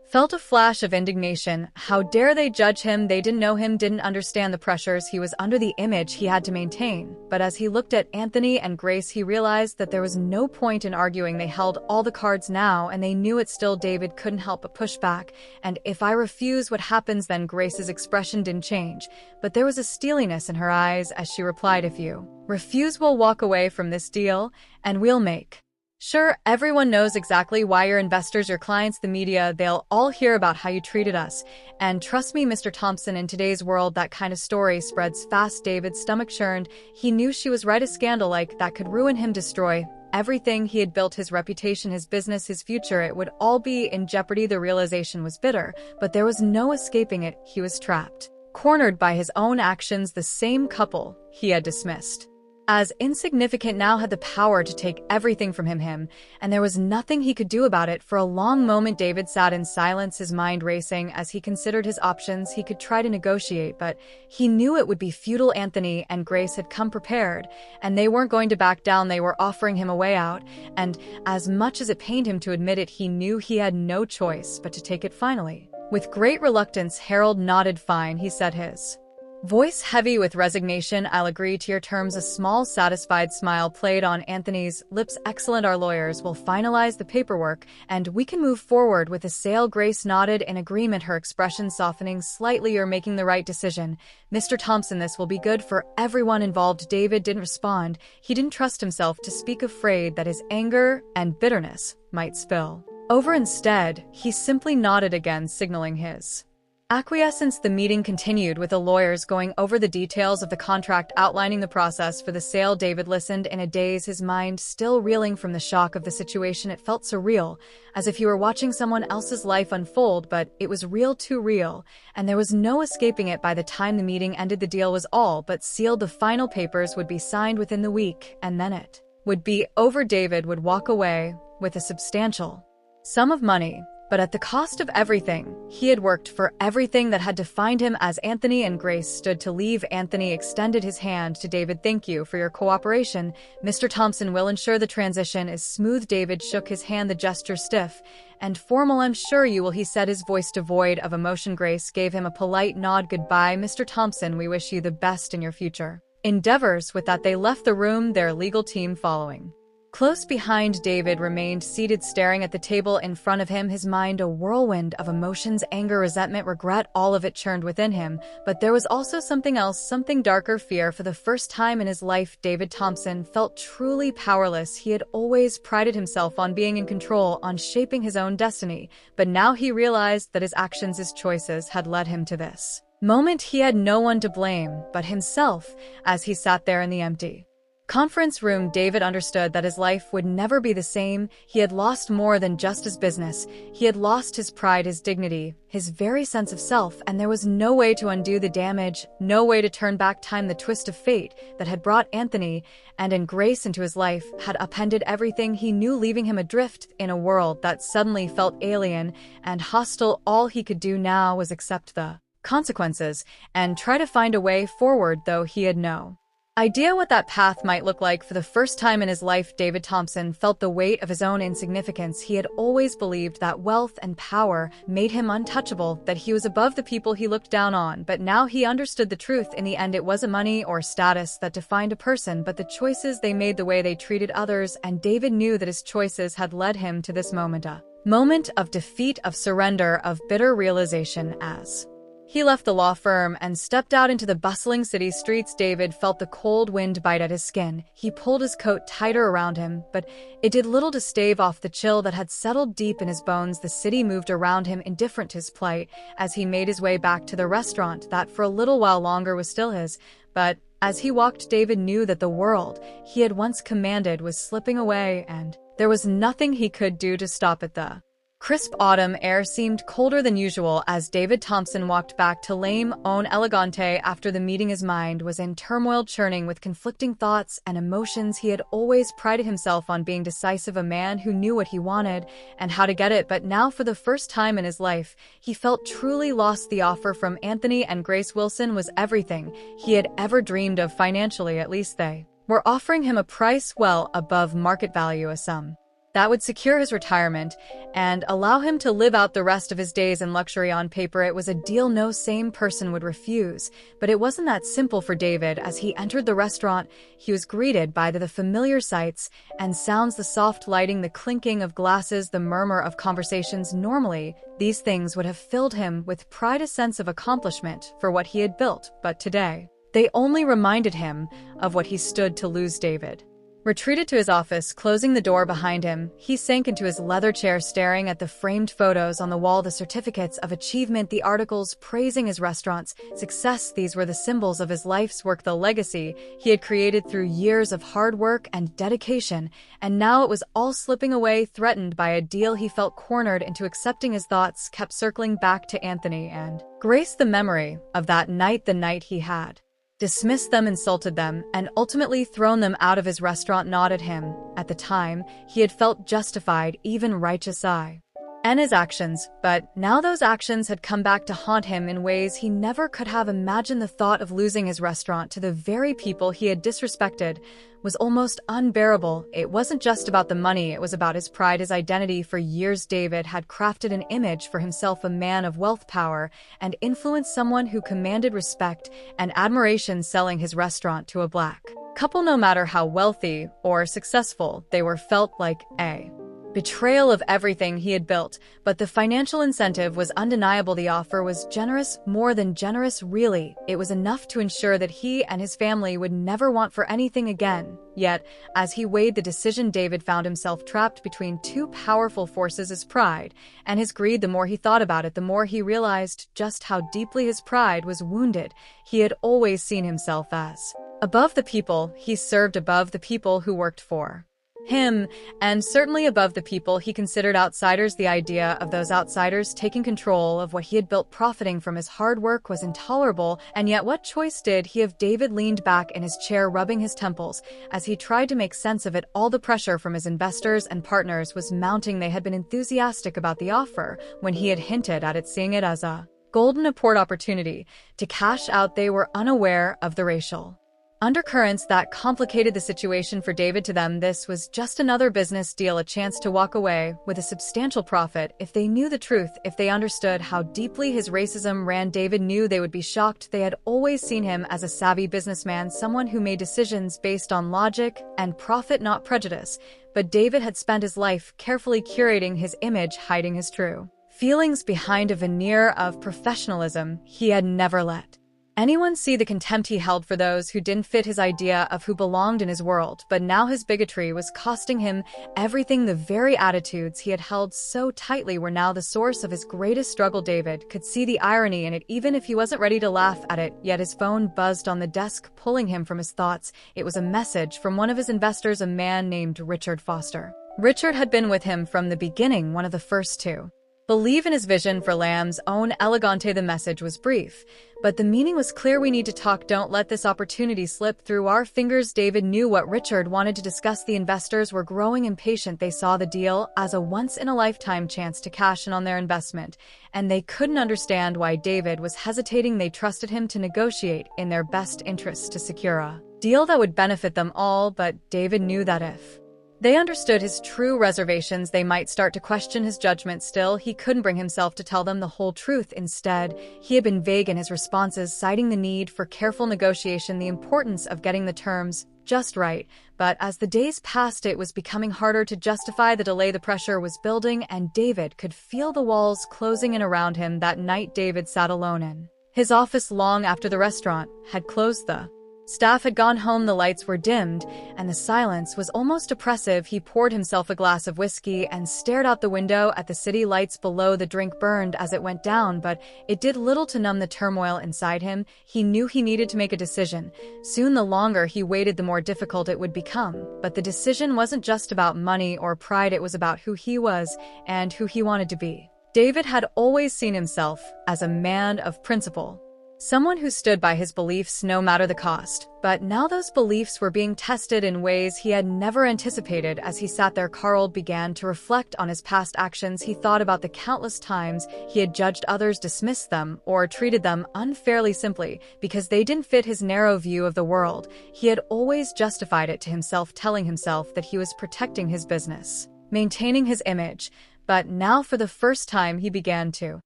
felt a flash of indignation. How dare they judge him? They didn't know him, didn't understand the pressures he was under, the image he had to maintain. But as he looked at Anthony and Grace, he realized that there was no point in arguing. They held all the cards now, and they knew it. Still, David couldn't help but push back. "And if I refuse, what happens then?" Grace's expression didn't change, but there was a steeliness in her eyes as she replied, "If you refuse, we'll walk away from this deal, and we'll make sure everyone knows exactly why. Your investors, your clients, the media, they'll all hear about how you treated us. And trust me, Mr. Thompson, in today's world, that kind of story spreads fast." David's stomach churned. He knew she was right. A scandal like that could ruin him, destroy everything he had built, his reputation, his business, his future. It would all be in jeopardy. The realization was bitter, but there was no escaping it. He was trapped, cornered by his own actions. The same couple he had dismissed as insignificant now had the power to take everything from him, and there was nothing he could do about it. For a long moment, David sat in silence, his mind racing as he considered his options. He could try to negotiate, but he knew it would be futile. Anthony and Grace had come prepared, and they weren't going to back down. They were offering him a way out, and as much as it pained him to admit it, he knew he had no choice but to take it finally. With great reluctance, Harold nodded. "Fine," he said, his voice heavy with resignation. "I'll agree to your terms." A small, satisfied smile played on Anthony's lips. "Excellent. Our lawyers will finalize the paperwork, and we can move forward with the sale." Grace nodded in agreement, her expression softening slightly. "You're making the right decision, Mr. Thompson. This will be good for everyone involved." David didn't respond. He didn't trust himself to speak, afraid that his anger and bitterness might spill over. Instead, he simply nodded again, signaling his acquiescence. The meeting continued, with the lawyers going over the details of the contract, outlining the process for the sale. David listened in a daze, his mind still reeling from the shock of the situation. It felt surreal, as if he were watching someone else's life unfold, but it was real, too real, and there was no escaping it. By the time the meeting ended, the deal was all but sealed. The final papers would be signed within the week, and then it would be over. David would walk away with a substantial sum of money, but at the cost of everything he had worked for, everything that had defined him. As Anthony and Grace stood to leave, Anthony extended his hand to David. "Thank you for your cooperation, Mr. Thompson. We'll ensure the transition is smooth." David shook his hand, the gesture stiff and formal. "I'm sure you will," he said, his voice devoid of emotion. Grace gave him a polite nod. "Goodbye, Mr. Thompson. We wish you the best in your future endeavors." With that, they left the room, their legal team following close behind. David remained seated, staring at the table in front of him, his mind a whirlwind of emotions, anger, resentment, regret. All of it churned within him, but there was also something else, something darker, fear. For the first time in his life, David Thompson felt truly powerless. He had always prided himself on being in control, on shaping his own destiny, but now he realized that his actions, his choices, had led him to this moment. He had no one to blame but himself. As he sat there in the empty conference room, David understood that his life would never be the same. He had lost more than just his business. He had lost his pride, his dignity, his very sense of self, and there was no way to undo the damage, no way to turn back time. The twist of fate that had brought Anthony and Grace into his life had upended everything he knew, leaving him adrift in a world that suddenly felt alien and hostile. All he could do now was accept the consequences and try to find a way forward, though he had no idea what that path might look like. For the first time in his life, David Thompson felt the weight of his own insignificance. He had always believed that wealth and power made him untouchable, that he was above the people he looked down on, but now he understood the truth. In the end, it wasn't money or status that defined a person, but the choices they made, the way they treated others, and David knew that his choices had led him to this moment, a moment of defeat, of surrender, of bitter realization. As He left the law firm and stepped out into the bustling city streets. David felt the cold wind bite at his skin. He pulled his coat tighter around him, but it did little to stave off the chill that had settled deep in his bones. The city moved around him, indifferent to his plight, as he made his way back to the restaurant that for a little while longer was still his. But as he walked, David knew that the world he had once commanded was slipping away, and there was nothing he could do to stop it. The crisp autumn air seemed colder than usual as David Thompson walked back to Lame On Elegante after the meeting. His mind was in turmoil, churning with conflicting thoughts and emotions. He had always prided himself on being decisive, a man who knew what he wanted and how to get it, but now for the first time in his life, he felt truly lost. The offer from Anthony and Grace Wilson was everything he had ever dreamed of financially. At least they were offering him a price well above market value, a sum that would secure his retirement and allow him to live out the rest of his days in luxury. On paper, it was a deal no sane person would refuse, but it wasn't that simple for David. As he entered the restaurant, he was greeted by the familiar sights and sounds, the soft lighting, the clinking of glasses, the murmur of conversations. Normally, these things would have filled him with pride, a sense of accomplishment for what he had built, but today, they only reminded him of what he stood to lose. David retreated to his office, closing the door behind him. He sank into his leather chair, staring at the framed photos on the wall, the certificates of achievement, the articles praising his restaurant's success. These were the symbols of his life's work, the legacy he had created through years of hard work and dedication, and now it was all slipping away, threatened by a deal. He felt cornered into accepting. His thoughts kept circling back to Anthony and Grace, the memory of that night, the night he had dismissed them, insulted them, and ultimately thrown them out of his restaurant. Nodded him. At the time, he had felt justified, even righteous, and his actions, but now those actions had come back to haunt him in ways he never could have imagined. The thought of losing his restaurant to the very people he had disrespected was almost unbearable. It wasn't just about the money, it was about his pride, his identity. For years, David had crafted an image for himself, a man of wealth, power, and influence, someone who commanded respect and admiration. Selling his restaurant to a black couple, no matter how wealthy or successful they were, felt like a betrayal of everything he had built, but the financial incentive was undeniable. The offer was generous, more than generous, really. It was enough to ensure that he and his family would never want for anything again. Yet, as he weighed the decision, David found himself trapped between two powerful forces, his pride and his greed. The more he thought about it, the more he realized just how deeply his pride was wounded. He had always seen himself as above the people he served, above the people who worked for him, and certainly above the people he considered outsiders. The idea of those outsiders taking control of what he had built, profiting from his hard work, was intolerable. And yet, what choice did he have? David leaned back in his chair, rubbing his temples as he tried to make sense of it all. The pressure from his investors and partners was mounting. They had been enthusiastic about the offer when he had hinted at it, seeing it as a golden opportunity to cash out. They were unaware of the racial undercurrents that complicated the situation for David. To them, this was just another business deal, a chance to walk away with a substantial profit. If they knew the truth, if they understood how deeply his racism ran, David knew they would be shocked. They had always seen him as a savvy businessman, someone who made decisions based on logic and profit, not prejudice. But David had spent his life carefully curating his image, hiding his true feelings behind a veneer of professionalism. He had never let anyone see the contempt he held for those who didn't fit his idea of who belonged in his world. But now his bigotry was costing him everything. The very attitudes he had held so tightly were now the source of his greatest struggle. David could see the irony in it, even if he wasn't ready to laugh at it. Yet his phone buzzed on the desk, pulling him from his thoughts. It was a message from one of his investors, a man named Richard Foster. Richard had been with him from the beginning, one of the first to believe in his vision for Lamb's Own Elegante. The message was brief, but the meaning was clear. We need to talk. Don't let this opportunity slip through our fingers. David knew what Richard wanted to discuss. The investors were growing impatient. They saw the deal as a once-in-a-lifetime chance to cash in on their investment, and they couldn't understand why David was hesitating. They trusted him to negotiate in their best interests to secure a deal that would benefit them all, but David knew that if they understood his true reservations, they might start to question his judgment. Still, he couldn't bring himself to tell them the whole truth. Instead, he had been vague in his responses, citing the need for careful negotiation, the importance of getting the terms just right. But as the days passed, it was becoming harder to justify the delay. The pressure was building, and David could feel the walls closing in around him. That night, David sat alone in his office long after the restaurant had closed. The staff had gone home, the lights were dimmed, and the silence was almost oppressive. He poured himself a glass of whiskey and stared out the window at the city lights below. The drink burned as it went down, but it did little to numb the turmoil inside him. He knew he needed to make a decision. Soon, the longer he waited, the more difficult it would become. But the decision wasn't just about money or pride, it was about who he was and who he wanted to be. David had always seen himself as a man of principle. Someone who stood by his beliefs no matter the cost. But now those beliefs were being tested in ways he had never anticipated. As he sat there, Carl began to reflect on his past actions. He thought about the countless times he had judged others, dismissed them, or treated them unfairly simply because they didn't fit his narrow view of the world. He had always justified it to himself, telling himself that he was protecting his business, maintaining his image. But now, for the first time, he began to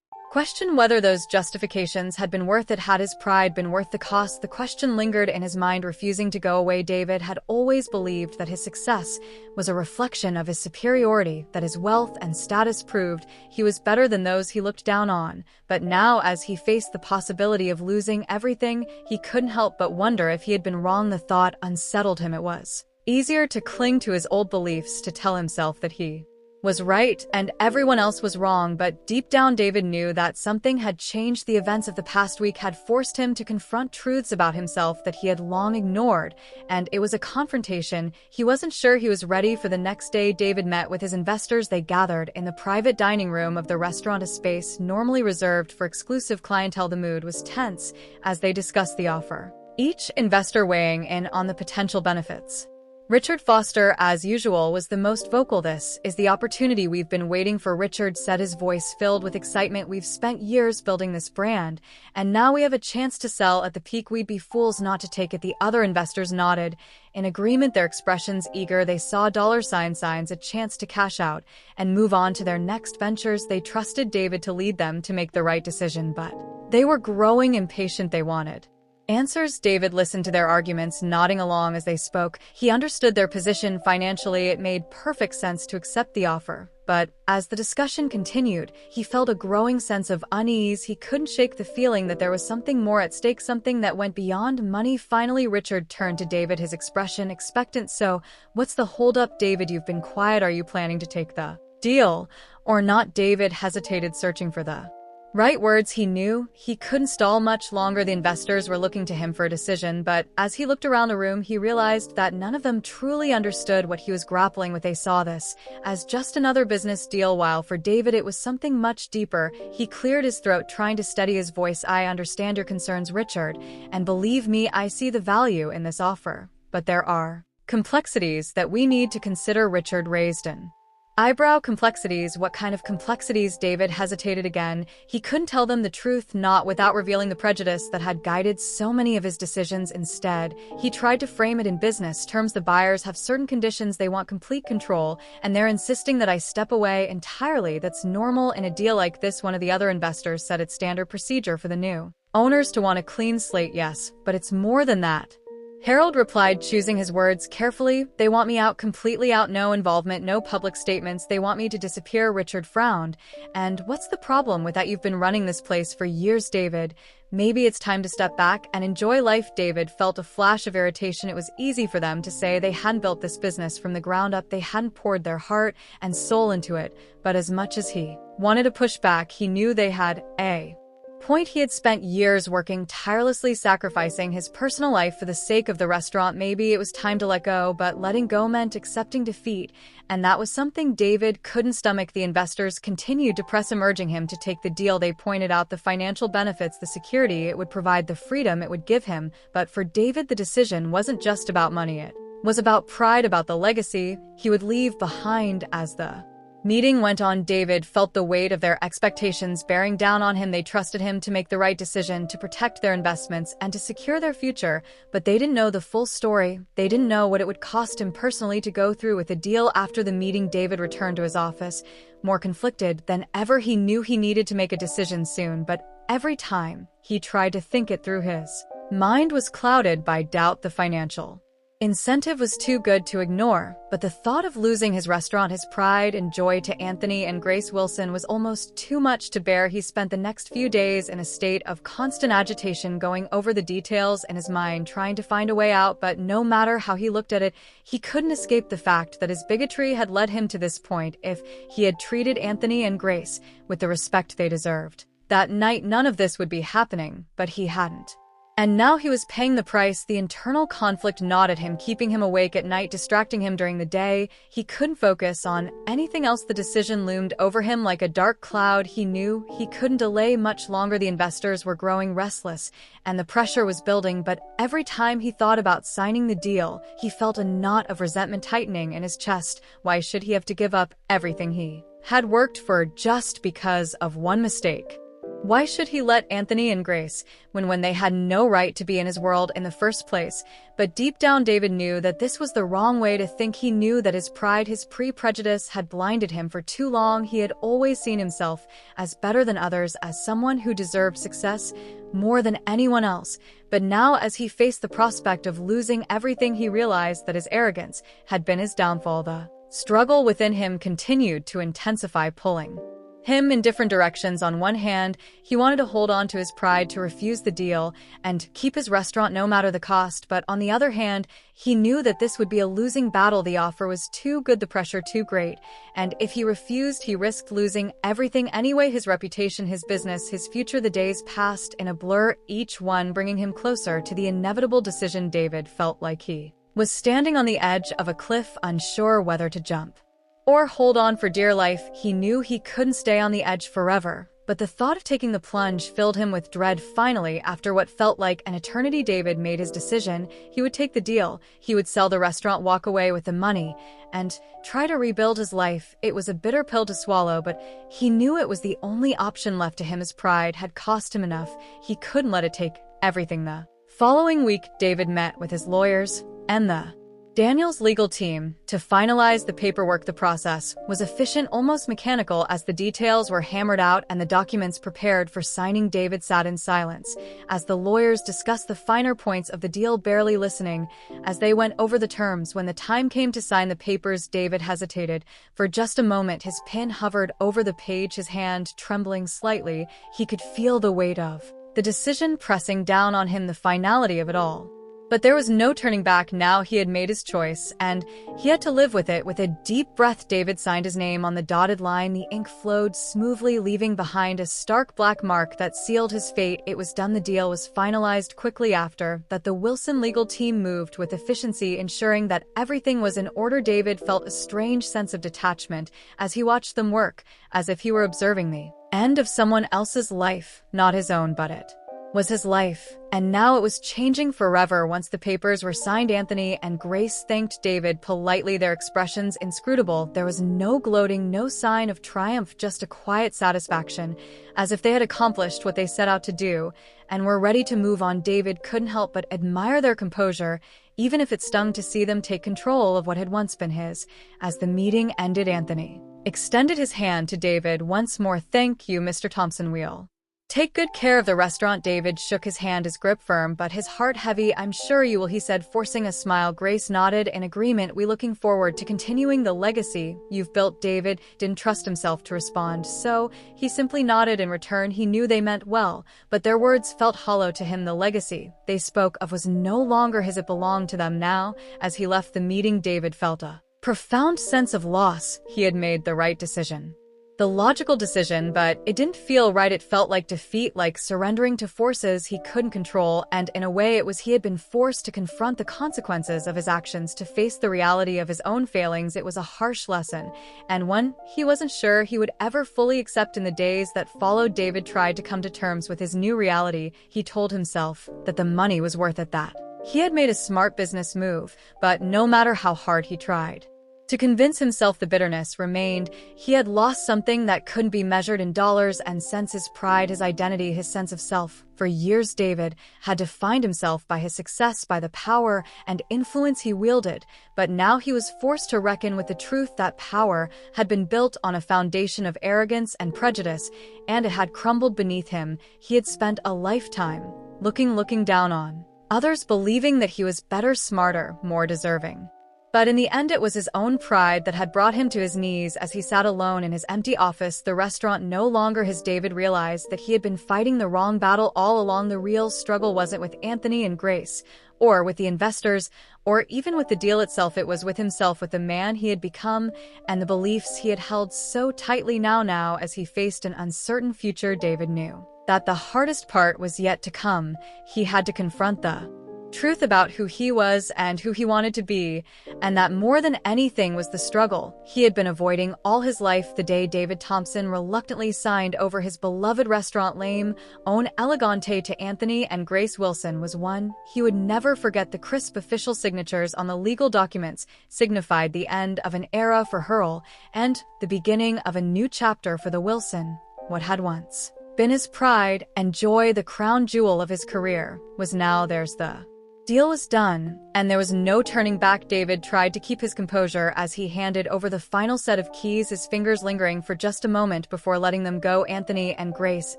question whether those justifications had been worth it. Had his pride been worth the cost? The question lingered in his mind, refusing to go away. David had always believed that his success was a reflection of his superiority, that his wealth and status proved he was better than those he looked down on. But now, as he faced the possibility of losing everything, he couldn't help but wonder if he had been wrong. The thought unsettled him. It was easier to cling to his old beliefs, to tell himself that he was right and everyone else was wrong, but deep down David knew that something had changed. The events of the past week had forced him to confront truths about himself that he had long ignored, and it was a confrontation he wasn't sure he was ready for. The next day, David met with his investors. They gathered in the private dining room of the restaurant, a space normally reserved for exclusive clientele. The mood was tense as they discussed the offer, each investor weighing in on the potential benefits. Richard Foster, as usual, was the most vocal. "This is the opportunity we've been waiting for," Richard said, his voice filled with excitement. "We've spent years building this brand, and now we have a chance to sell at the peak. We'd be fools not to take it." The other investors nodded in agreement, their expressions eager. They saw dollar signs, a chance to cash out and move on to their next ventures. They trusted David to lead them, to make the right decision, but they were growing impatient. They wanted answers. David listened to their arguments, nodding along as they spoke. He understood their position financially. It made perfect sense to accept the offer. But as the discussion continued, he felt a growing sense of unease. He couldn't shake the feeling that there was something more at stake, something that went beyond money. Finally, Richard turned to David, his expression expectant. "So, what's the holdup, David? You've been quiet. Are you planning to take the deal or not?" David hesitated, searching for the right words. He knew he couldn't stall much longer. The investors were looking to him for a decision, but as he looked around the room, he realized that none of them truly understood what he was grappling with. They saw this as just another business deal, while for David it was something much deeper. He cleared his throat, trying to steady his voice. "I understand your concerns, Richard, and believe me, I see the value in this offer. But there are complexities that we need to consider." Richard raised an eyebrow. "Complexities? What kind of complexities?" David hesitated again. He couldn't tell them the truth, not without revealing the prejudice that had guided so many of his decisions. Instead, he tried to frame it in business terms. "The buyers have certain conditions. They want complete control, and they're insisting that I step away entirely. That's normal in a deal like this." One of the other investors said, "It's standard procedure for the new owners to want a clean slate." "Yes, but it's more than that," Harold replied, choosing his words carefully. "They want me out, completely out. No involvement, no public statements. They want me to disappear." Richard frowned. "And what's the problem with that? You've been running this place for years, David. Maybe it's time to step back and enjoy life." David felt a flash of irritation. It was easy for them to say they hadn't built this business from the ground up. They hadn't poured their heart and soul into it. But as much as he wanted to push back, he knew they had a point. He had spent years working tirelessly, sacrificing his personal life for the sake of the restaurant. Maybe it was time to let go, but letting go meant accepting defeat, and that was something David couldn't stomach. The investors continued to press him, urging him to take the deal. They pointed out the financial benefits, the security it would provide, the freedom it would give him. But for David, the decision wasn't just about money. It was about pride, about the legacy he would leave behind. As the meeting went on, David felt the weight of their expectations bearing down on him. They trusted him to make the right decision, to protect their investments, and to secure their future. But they didn't know the full story. They didn't know what it would cost him personally to go through with the deal. After the meeting, David returned to his office, more conflicted than ever. He knew he needed to make a decision soon, but every time he tried to think it through, his mind was clouded by doubt. The financial Incentive was too good to ignore, but the thought of losing his restaurant, his pride and joy to Anthony and Grace Wilson was almost too much to bear. He spent the next few days in a state of constant agitation, going over the details in his mind, trying to find a way out, but no matter how he looked at it, he couldn't escape the fact that his bigotry had led him to this point. If he had treated Anthony and Grace with the respect they deserved, that night none of this would be happening, but he hadn't. And now he was paying the price. The internal conflict gnawed at him, keeping him awake at night, distracting him during the day. He couldn't focus on anything else. The decision loomed over him like a dark cloud. He knew he couldn't delay much longer. The investors were growing restless, and the pressure was building, but every time he thought about signing the deal, he felt a knot of resentment tightening in his chest. Why should he have to give up everything he had worked for just because of one mistake? Why should he let Anthony and Grace when they had no right to be in his world in the first place? But deep down, David knew that this was the wrong way to think. He knew that his pride, his pre-prejudice had blinded him for too long. He had always seen himself as better than others, as someone who deserved success more than anyone else. But now, as he faced the prospect of losing everything, he realized that his arrogance had been his downfall. The struggle within him continued to intensify, pulling him in different directions. On one hand, he wanted to hold on to his pride, to refuse the deal, and keep his restaurant no matter the cost. But on the other hand, he knew that this would be a losing battle. The offer was too good, the pressure too great, and if he refused, he risked losing everything anyway: his reputation, his business, his future. The days passed in a blur, each one bringing him closer to the inevitable decision. David felt like he was standing on the edge of a cliff, unsure whether to jump or hold on for dear life. He knew he couldn't stay on the edge forever, but the thought of taking the plunge filled him with dread. Finally, after what felt like an eternity, David made his decision. He would take the deal. He would sell the restaurant, walk away with the money, and try to rebuild his life. It was a bitter pill to swallow, but he knew it was the only option left to him. His pride had cost him enough. He couldn't let it take everything. The following week, David met with his lawyers and the Daniels legal team to finalize the paperwork. The process was efficient, almost mechanical, as the details were hammered out and the documents prepared for signing. David sat in silence as the lawyers discussed the finer points of the deal, barely listening as they went over the terms. When the time came to sign the papers, David hesitated. For just a moment, his pen hovered over the page, his hand trembling slightly. He could feel the weight of the decision pressing down on him, the finality of it all. But there was no turning back now. He had made his choice, and he had to live with it. With a deep breath, David signed his name on the dotted line. The ink flowed smoothly, leaving behind a stark black mark that sealed his fate. It was done. The deal was finalized. Quickly after that, the Wilson legal team moved with efficiency, ensuring that everything was in order. David felt a strange sense of detachment as he watched them work, as if he were observing the end of someone else's life, not his own, but it was his life, and now it was changing forever. Once the papers were signed, Anthony and Grace thanked David politely, their expressions inscrutable. There was no gloating, no sign of triumph, just a quiet satisfaction, as if they had accomplished what they set out to do and were ready to move on. David couldn't help but admire their composure, even if it stung to see them take control of what had once been his. As the meeting ended, Anthony extended his hand to David once more. "Thank you, Mr. Thompson. We'll take good care of the restaurant." David shook his hand, his grip firm, but his heart heavy. "I'm sure you will," he said, forcing a smile. Grace nodded in agreement. "We looking forward to continuing the legacy you've built." David didn't trust himself to respond, so he simply nodded in return. He knew they meant well, but their words felt hollow to him. The legacy they spoke of was no longer his, it belonged to them now. As he left the meeting, David felt a profound sense of loss. He had made the right decision, the logical decision, but it didn't feel right. It felt like defeat, like surrendering to forces he couldn't control, and in a way it was. He had been forced to confront the consequences of his actions, to face the reality of his own failings. It was a harsh lesson, and one he wasn't sure he would ever fully accept. In the days that followed, David tried to come to terms with his new reality. He told himself that the money was worth it, that he had made a smart business move, but no matter how hard he tried to convince himself, the bitterness remained. He had lost something that couldn't be measured in dollars and cents: his pride, his identity, his sense of self. For years, David had defined himself by his success, by the power and influence he wielded, but now he was forced to reckon with the truth that power had been built on a foundation of arrogance and prejudice, and it had crumbled beneath him. He had spent a lifetime looking down on others believing that he was better, smarter, more deserving. But in the end, it was his own pride that had brought him to his knees as he sat alone in his empty office, the restaurant no longer his. David realized that he had been fighting the wrong battle all along. The real struggle wasn't with Anthony and Grace, or with the investors, or even with the deal itself. It was with himself, with the man he had become, and the beliefs he had held so tightly. Now, as he faced an uncertain future, David knew that the hardest part was yet to come. He had to confront the truth about who he was and who he wanted to be, and that more than anything was the struggle he had been avoiding all his life. The day David Thompson reluctantly signed over his beloved restaurant name, Own Elegante, to Anthony and Grace Wilson, was one he would never forget. The crisp official signatures on the legal documents signified the end of an era for Hurl and the beginning of a new chapter for the Wilson. What had once been his pride and joy, the crown jewel of his career, was now theirs. The deal was done, and there was no turning back. David tried to keep his composure as he handed over the final set of keys, his fingers lingering for just a moment before letting them go. Anthony and Grace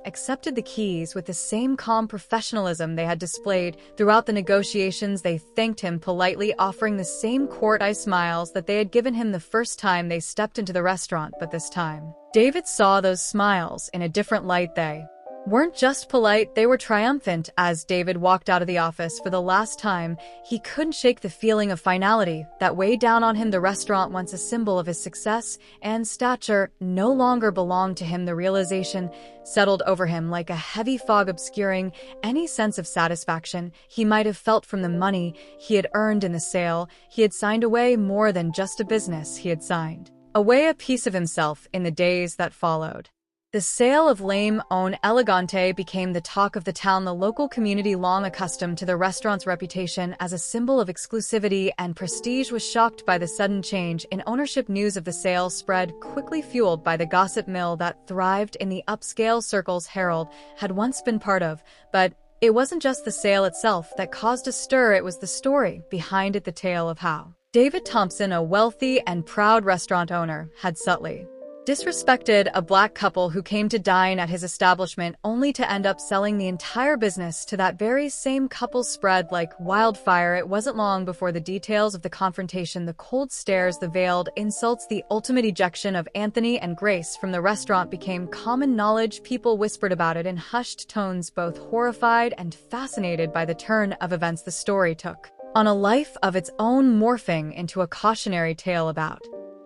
accepted the keys with the same calm professionalism they had displayed throughout the negotiations. They thanked him politely, offering the same court-eye smiles that they had given him the first time they stepped into the restaurant. But this time, David saw those smiles in a different light. They weren't just polite, they were triumphant. As David walked out of the office for the last time, he couldn't shake the feeling of finality that weighed down on him. The restaurant, once a symbol of his success and stature, no longer belonged to him. The realization settled over him like a heavy fog, obscuring any sense of satisfaction he might have felt from the money he had earned in the sale. He had signed away more than just a business. He had signed away a piece of himself. In the days that followed, the sale of Lame Own Elegante became the talk of the town. The local community, long accustomed to the restaurant's reputation as a symbol of exclusivity and prestige, was shocked by the sudden change in ownership. News of the sale spread quickly, fueled by the gossip mill that thrived in the upscale circles Harold had once been part of. But it wasn't just the sale itself that caused a stir, it was the story behind it, the tale of how David Thompson, a wealthy and proud restaurant owner, had subtly disrespected a black couple who came to dine at his establishment, only to end up selling the entire business to that very same couple. Spread like wildfire. It wasn't long before the details of the confrontation, the cold stares, the veiled insults, the ultimate ejection of Anthony and Grace from the restaurant became common knowledge. People whispered about it in hushed tones, both horrified and fascinated by the turn of events the story took on a life of its own, morphing into a cautionary tale about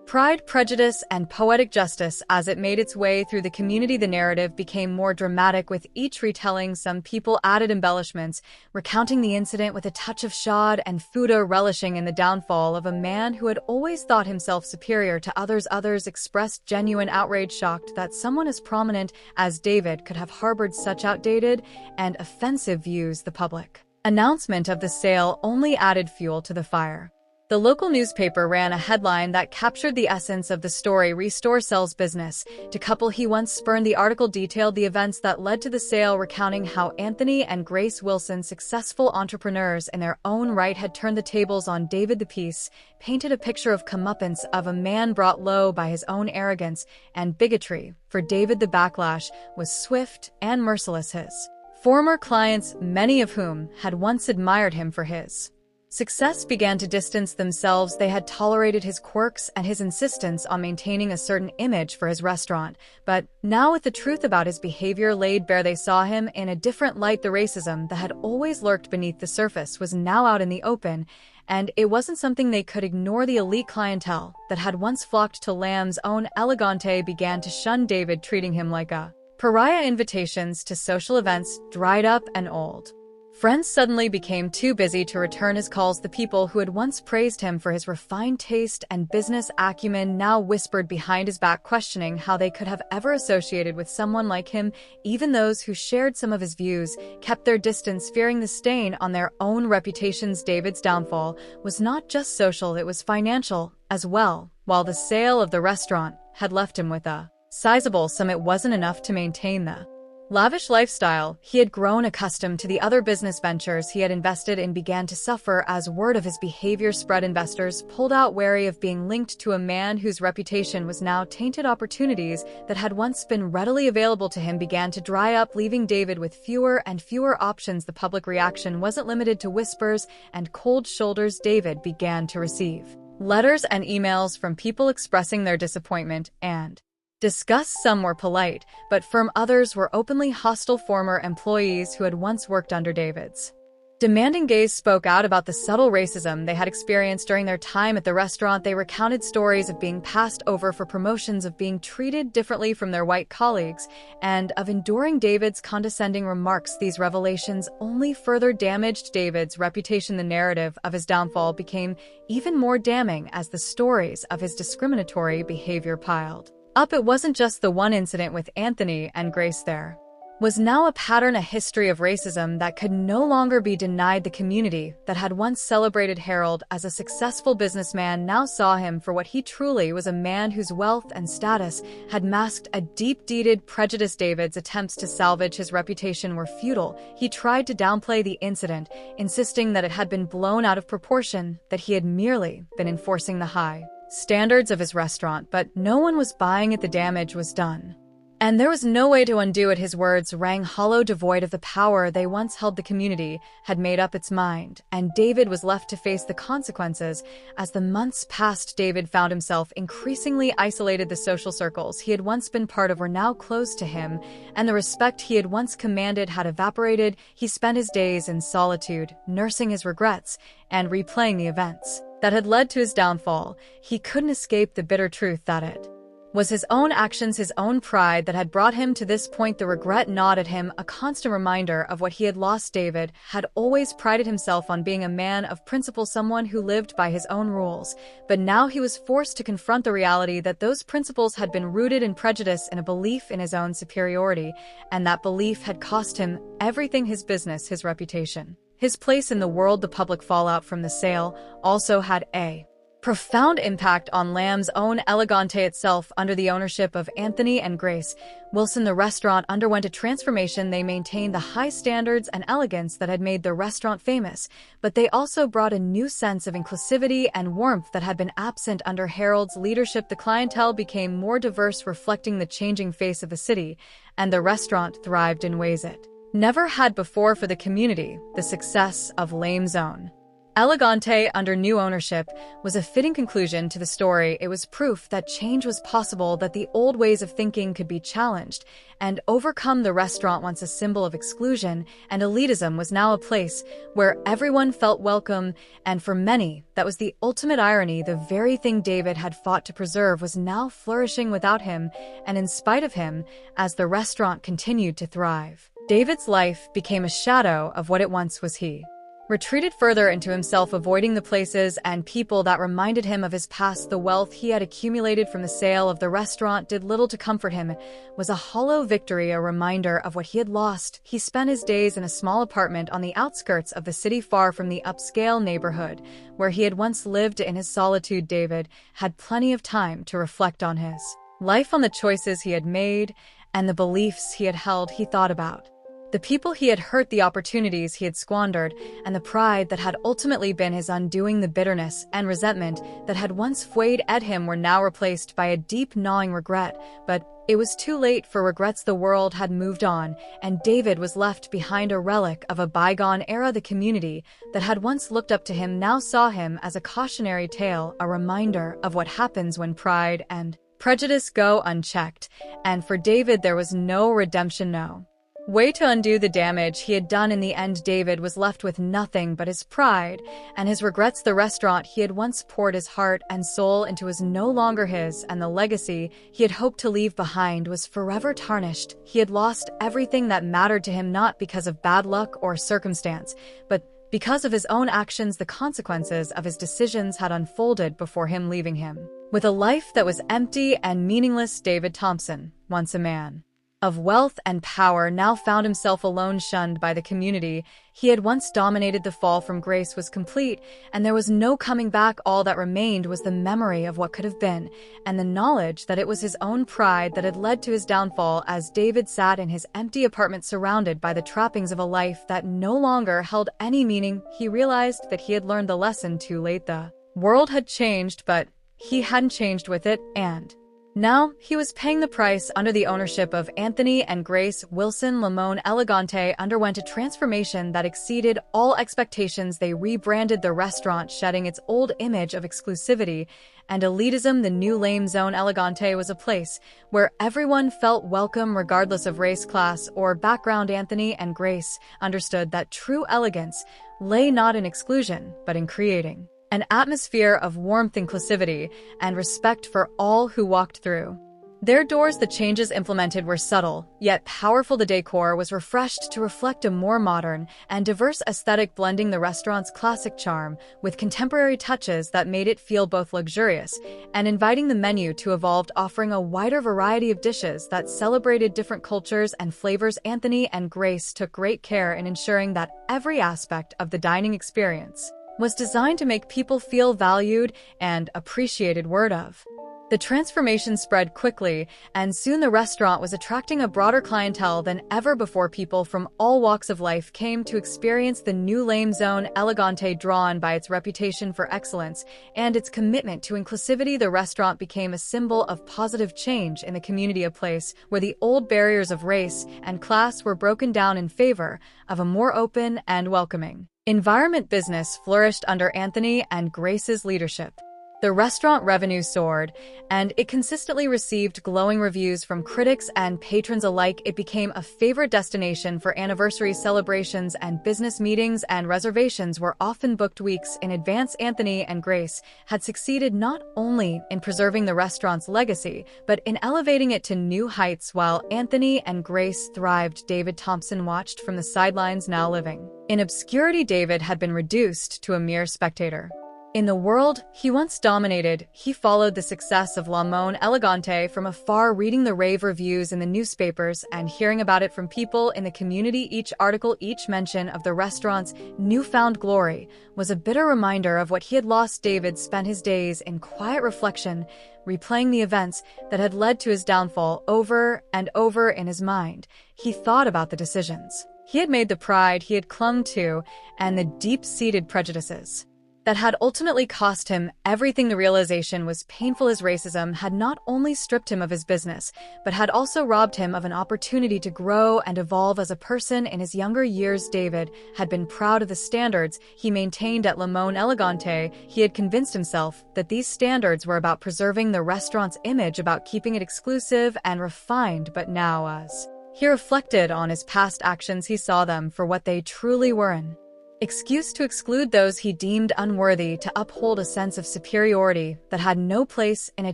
pride, prejudice, and poetic justice. As it made its way through the community, the narrative became more dramatic with each retelling. Some people added embellishments, recounting the incident with a touch of Shad and Fuda, relishing in the downfall of a man who had always thought himself superior to others. Others expressed genuine outrage, shocked that someone as prominent as David could have harbored such outdated and offensive views. The public announcement of the sale only added fuel to the fire. The local newspaper ran a headline that captured the essence of the story: Restore sells business to couple he once spurned. The article detailed the events that led to the sale, recounting how Anthony and Grace Wilson, successful entrepreneurs in their own right, had turned the tables on David. The piece painted a picture of comeuppance, of a man brought low by his own arrogance and bigotry. For David, the backlash was swift and merciless. His former clients, many of whom had once admired him for his success, began to distance themselves. They had tolerated his quirks and his insistence on maintaining a certain image for his restaurant. But now, with the truth about his behavior laid bare, they saw him in a different light. The racism that had always lurked beneath the surface was now out in the open, and it wasn't something they could ignore. The elite clientele that had once flocked to Lamb's Own Elegante began to shun David, treating him like a pariah. Invitations to social events dried up, and old friends suddenly became too busy to return his calls. The people who had once praised him for his refined taste and business acumen now whispered behind his back, questioning how they could have ever associated with someone like him. Even those who shared some of his views kept their distance, fearing the stain on their own reputations. David's downfall was not just social, it was financial as well. While the sale of the restaurant had left him with a sizable sum, it wasn't enough to maintain the lavish lifestyle he had grown accustomed to. The other business ventures he had invested in began to suffer as word of his behavior spread. Investors pulled out, wary of being linked to a man whose reputation was now tainted. Opportunities that had once been readily available to him began to dry up, leaving David with fewer and fewer options. The public reaction wasn't limited to whispers and cold shoulders. David began to receive letters and emails from people expressing their disappointment and disgust. Some were polite, but firm. Others were openly hostile. Former employees who had once worked under David's demanding gaze spoke out about the subtle racism they had experienced during their time at the restaurant. They recounted stories of being passed over for promotions, of being treated differently from their white colleagues, and of enduring David's condescending remarks. These revelations only further damaged David's reputation. The narrative of his downfall became even more damning as the stories of his discriminatory behavior piled up. It wasn't just the one incident with Anthony and Grace. There was now a pattern, a history of racism that could no longer be denied. The community that had once celebrated Harold as a successful businessman now saw him for what he truly was, a man whose wealth and status had masked a deep-seated prejudice. David's attempts to salvage his reputation were futile. He tried to downplay the incident, insisting that it had been blown out of proportion, that he had merely been enforcing the high standards of his restaurant, but no one was buying it. The damage was done, and there was no way to undo it. His words rang hollow, devoid of the power they once held. The community had made up its mind, and David was left to face the consequences. As the months passed, David found himself increasingly isolated. The social circles he had once been part of were now closed to him, and the respect he had once commanded had evaporated. He spent his days in solitude, nursing his regrets and replaying the events that had led to his downfall. He couldn't escape the bitter truth that it was his own actions, his own pride, that had brought him to this point. The regret gnawed at him, a constant reminder of what he had lost. David had always prided himself on being a man of principle, someone who lived by his own rules, but now he was forced to confront the reality that those principles had been rooted in prejudice, in a belief in his own superiority, and that belief had cost him everything: his business, his reputation, his place in the world. The public fallout from the sale also had a profound impact on Lamb's own Elegante itself. Under the ownership of Anthony and Grace Wilson, the restaurant underwent a transformation. They maintained the high standards and elegance that had made the restaurant famous, but they also brought a new sense of inclusivity and warmth that had been absent under Harold's leadership. The clientele became more diverse, reflecting the changing face of the city, and the restaurant thrived in ways it never had before. For the community, the success of Lamb's own Elegante under new ownership was a fitting conclusion to the story. It was proof that change was possible, that the old ways of thinking could be challenged and overcome. The restaurant, once a symbol of exclusion and elitism, was now a place where everyone felt welcome, and for many, that was the ultimate irony. The very thing David had fought to preserve was now flourishing without him, and in spite of him, as the restaurant continued to thrive. David's life became a shadow of what it once was. He retreated further into himself, avoiding the places and people that reminded him of his past. The wealth he had accumulated from the sale of the restaurant did little to comfort him. It was a hollow victory, a reminder of what he had lost. He spent his days in a small apartment on the outskirts of the city, far from the upscale neighborhood where he had once lived. In his solitude, David had plenty of time to reflect on his life, on the choices he had made, and the beliefs he had held. He thought about the people he had hurt, the opportunities he had squandered, and the pride that had ultimately been his undoing. The bitterness and resentment that had once weighed at him were now replaced by a deep, gnawing regret. But it was too late for regrets. The world had moved on, and David was left behind, a relic of a bygone era. The community that had once looked up to him now saw him as a cautionary tale, a reminder of what happens when pride and prejudice go unchecked. And for David, there was no redemption, no way to undo the damage he had done. In the end, David was left with nothing but his pride and his regrets. The restaurant he had once poured his heart and soul into was no longer his, and the legacy he had hoped to leave behind was forever tarnished. He had lost everything that mattered to him, not because of bad luck or circumstance, but because of his own actions. The consequences of his decisions had unfolded before him, leaving him with a life that was empty and meaningless. David Thompson, once a man of wealth and power now found himself alone, shunned by the community he had once dominated. The fall from grace was complete, and there was no coming back. All that remained was the memory of what could have been, and the knowledge that it was his own pride that had led to his downfall. As David sat in his empty apartment surrounded by the trappings of a life that no longer held any meaning, he realized that he had learned the lesson too late. The world had changed, but he hadn't changed with it, and now he was paying the price. Under the ownership of Anthony and Grace Wilson, Limon Elegante underwent a transformation that exceeded all expectations. They rebranded the restaurant, shedding its old image of exclusivity and elitism. The new Limon Elegante was a place where everyone felt welcome regardless of race, class, or background. Anthony and Grace understood that true elegance lay not in exclusion, but in creating an atmosphere of warmth, inclusivity, and respect for all who walked through their doors. The changes implemented were subtle, yet powerful. The decor was refreshed to reflect a more modern and diverse aesthetic, blending the restaurant's classic charm with contemporary touches that made it feel both luxurious and inviting. The menu to evolved, offering a wider variety of dishes that celebrated different cultures and flavors. Anthony and Grace took great care in ensuring that every aspect of the dining experience was designed to make people feel valued and appreciated. Word of the transformation spread quickly, and soon the restaurant was attracting a broader clientele than ever before. People from all walks of life came to experience the new Limon Elegante. Drawn by its reputation for excellence and its commitment to inclusivity, the restaurant became a symbol of positive change in the community, a place where the old barriers of race and class were broken down in favor of a more open and welcoming environment. Business flourished under Anthony and Grace's leadership. The restaurant revenue soared, and it consistently received glowing reviews from critics and patrons alike. It became a favorite destination for anniversary celebrations and business meetings, and reservations were often booked weeks in advance. Anthony and Grace had succeeded not only in preserving the restaurant's legacy, but in elevating it to new heights. While Anthony and Grace thrived, David Thompson watched from the sidelines. Now living in obscurity, David had been reduced to a mere spectator. In the world he once dominated, he followed the success of Limon Elegante from afar, reading the rave reviews in the newspapers and hearing about it from people in the community. Each article, each mention of the restaurant's newfound glory was a bitter reminder of what he had lost. David spent his days in quiet reflection, replaying the events that had led to his downfall over and over in his mind. He thought about the decisions he had made, the pride he had clung to, and the deep-seated prejudices that had ultimately cost him everything. The realization was painful, as racism had not only stripped him of his business, but had also robbed him of an opportunity to grow and evolve as a person. In his younger years, David had been proud of the standards he maintained at Limon Elegante. He had convinced himself that these standards were about preserving the restaurant's image, about keeping it exclusive and refined. But now, as he reflected on his past actions, he saw them for what they truly were: an excuse to exclude those he deemed unworthy, to uphold a sense of superiority that had no place in a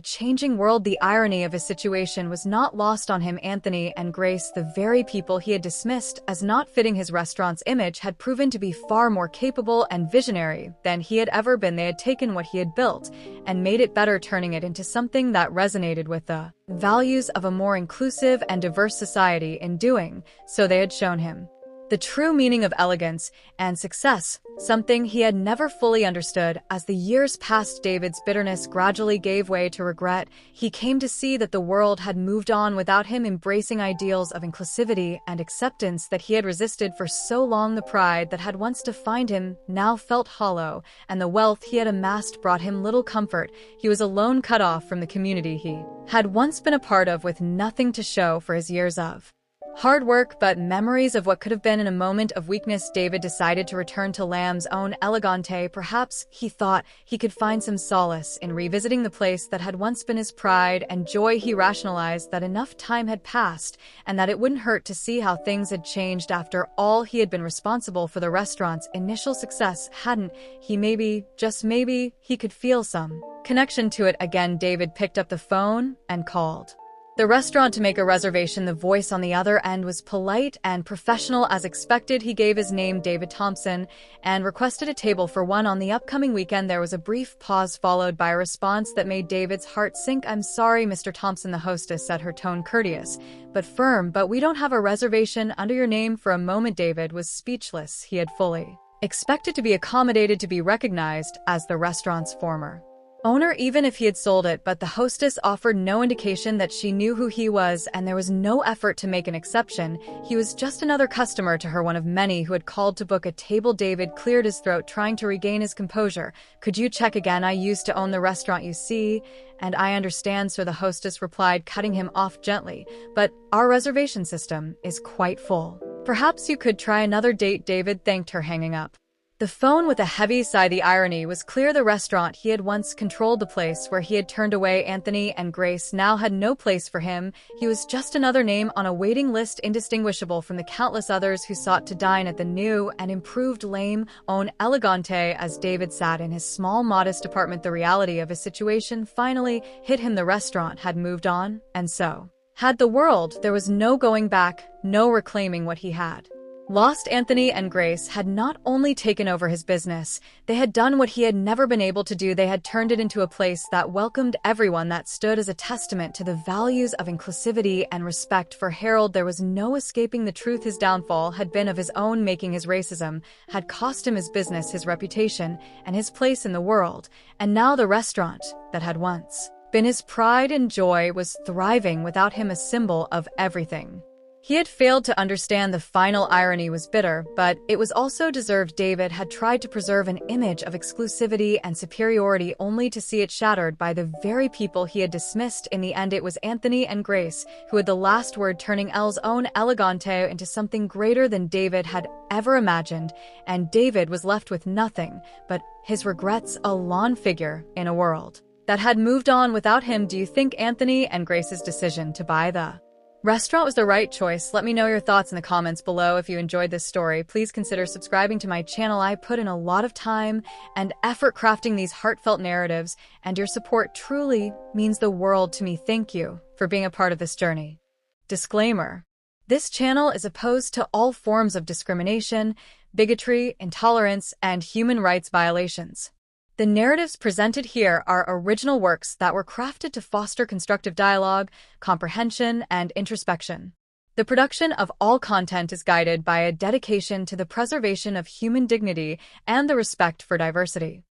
changing world. The irony of his situation was not lost on him. Anthony and Grace, the very people he had dismissed as not fitting his restaurant's image, had proven to be far more capable and visionary than he had ever been. They had taken what he had built and made it better, turning it into something that resonated with the values of a more inclusive and diverse society. In doing so, they had shown him the true meaning of elegance and success, something he had never fully understood. As the years passed, David's bitterness gradually gave way to regret. He came to see that the world had moved on without him, embracing ideals of inclusivity and acceptance that he had resisted for so long. The pride that had once defined him now felt hollow, and the wealth he had amassed brought him little comfort. He was alone, cut off from the community he had once been a part of, with nothing to show for his years of hard work but memories of what could have been. In a moment of weakness, David decided to return to Limon Elegante. Perhaps, he thought, he could find some solace in revisiting the place that had once been his pride and joy. He rationalized that enough time had passed and that it wouldn't hurt to see how things had changed. After all, he had been responsible for the restaurant's initial success, hadn't he? Maybe, just maybe, he could feel some connection to it again. David picked up the phone and called The restaurant to make a reservation, the voice on the other end was polite and professional as expected. He gave his name, David Thompson, and requested a table for one on the upcoming weekend. There was a brief pause followed by a response that made David's heart sink. "I'm sorry, Mr. Thompson," the hostess said, her tone courteous but firm, "but we don't have a reservation under your name." For a moment, David was speechless. He had fully expected to be accommodated, to be recognized as the restaurant's former owner, even if he had sold it, but the hostess offered no indication that she knew who he was, and there was no effort to make an exception. He was just another customer to her, one of many who had called to book a table. David cleared his throat, trying to regain his composure. "Could you check again? I used to own the restaurant, you see." "And I understand, sir," the hostess replied, cutting him off gently, "but our reservation system is quite full. Perhaps you could try another date." David thanked her, hanging up the phone with a heavy sigh. The irony was clear. The restaurant he had once controlled, the place where he had turned away Anthony and Grace, now had no place for him. He was just another name on a waiting list, indistinguishable from the countless others who sought to dine at the new and improved Lame On Elegante. As David sat in his small, modest apartment, the reality of his situation finally hit him. The restaurant had moved on, and so had the world. There was no going back, no reclaiming what he had lost. Anthony and Grace had not only taken over his business, they had done what he had never been able to do. They had turned it into a place that welcomed everyone, that stood as a testament to the values of inclusivity and respect. For Harold, there was no escaping the truth. His downfall had been of his own making. His racism had cost him his business, his reputation, and his place in the world. And now the restaurant that had once been his pride and joy was thriving without him, a symbol of everything he had failed to understand. The final irony was bitter, but it was also deserved. David had tried to preserve an image of exclusivity and superiority, only to see it shattered by the very people he had dismissed. In the end, it was Anthony and Grace who had the last word, turning L's Own Elegante into something greater than David had ever imagined, and David was left with nothing but his regrets, a lone figure in a world that had moved on without him. Do you think Anthony and Grace's decision to buy the restaurant was the right choice? Let me know your thoughts in the comments below. If you enjoyed this story, please consider subscribing to my channel. I put in a lot of time and effort crafting these heartfelt narratives, and your support truly means the world to me. Thank you for being a part of this journey. Disclaimer: this channel is opposed to all forms of discrimination, bigotry, intolerance, and human rights violations. The narratives presented here are original works that were crafted to foster constructive dialogue, comprehension, and introspection. The production of all content is guided by a dedication to the preservation of human dignity and the respect for diversity.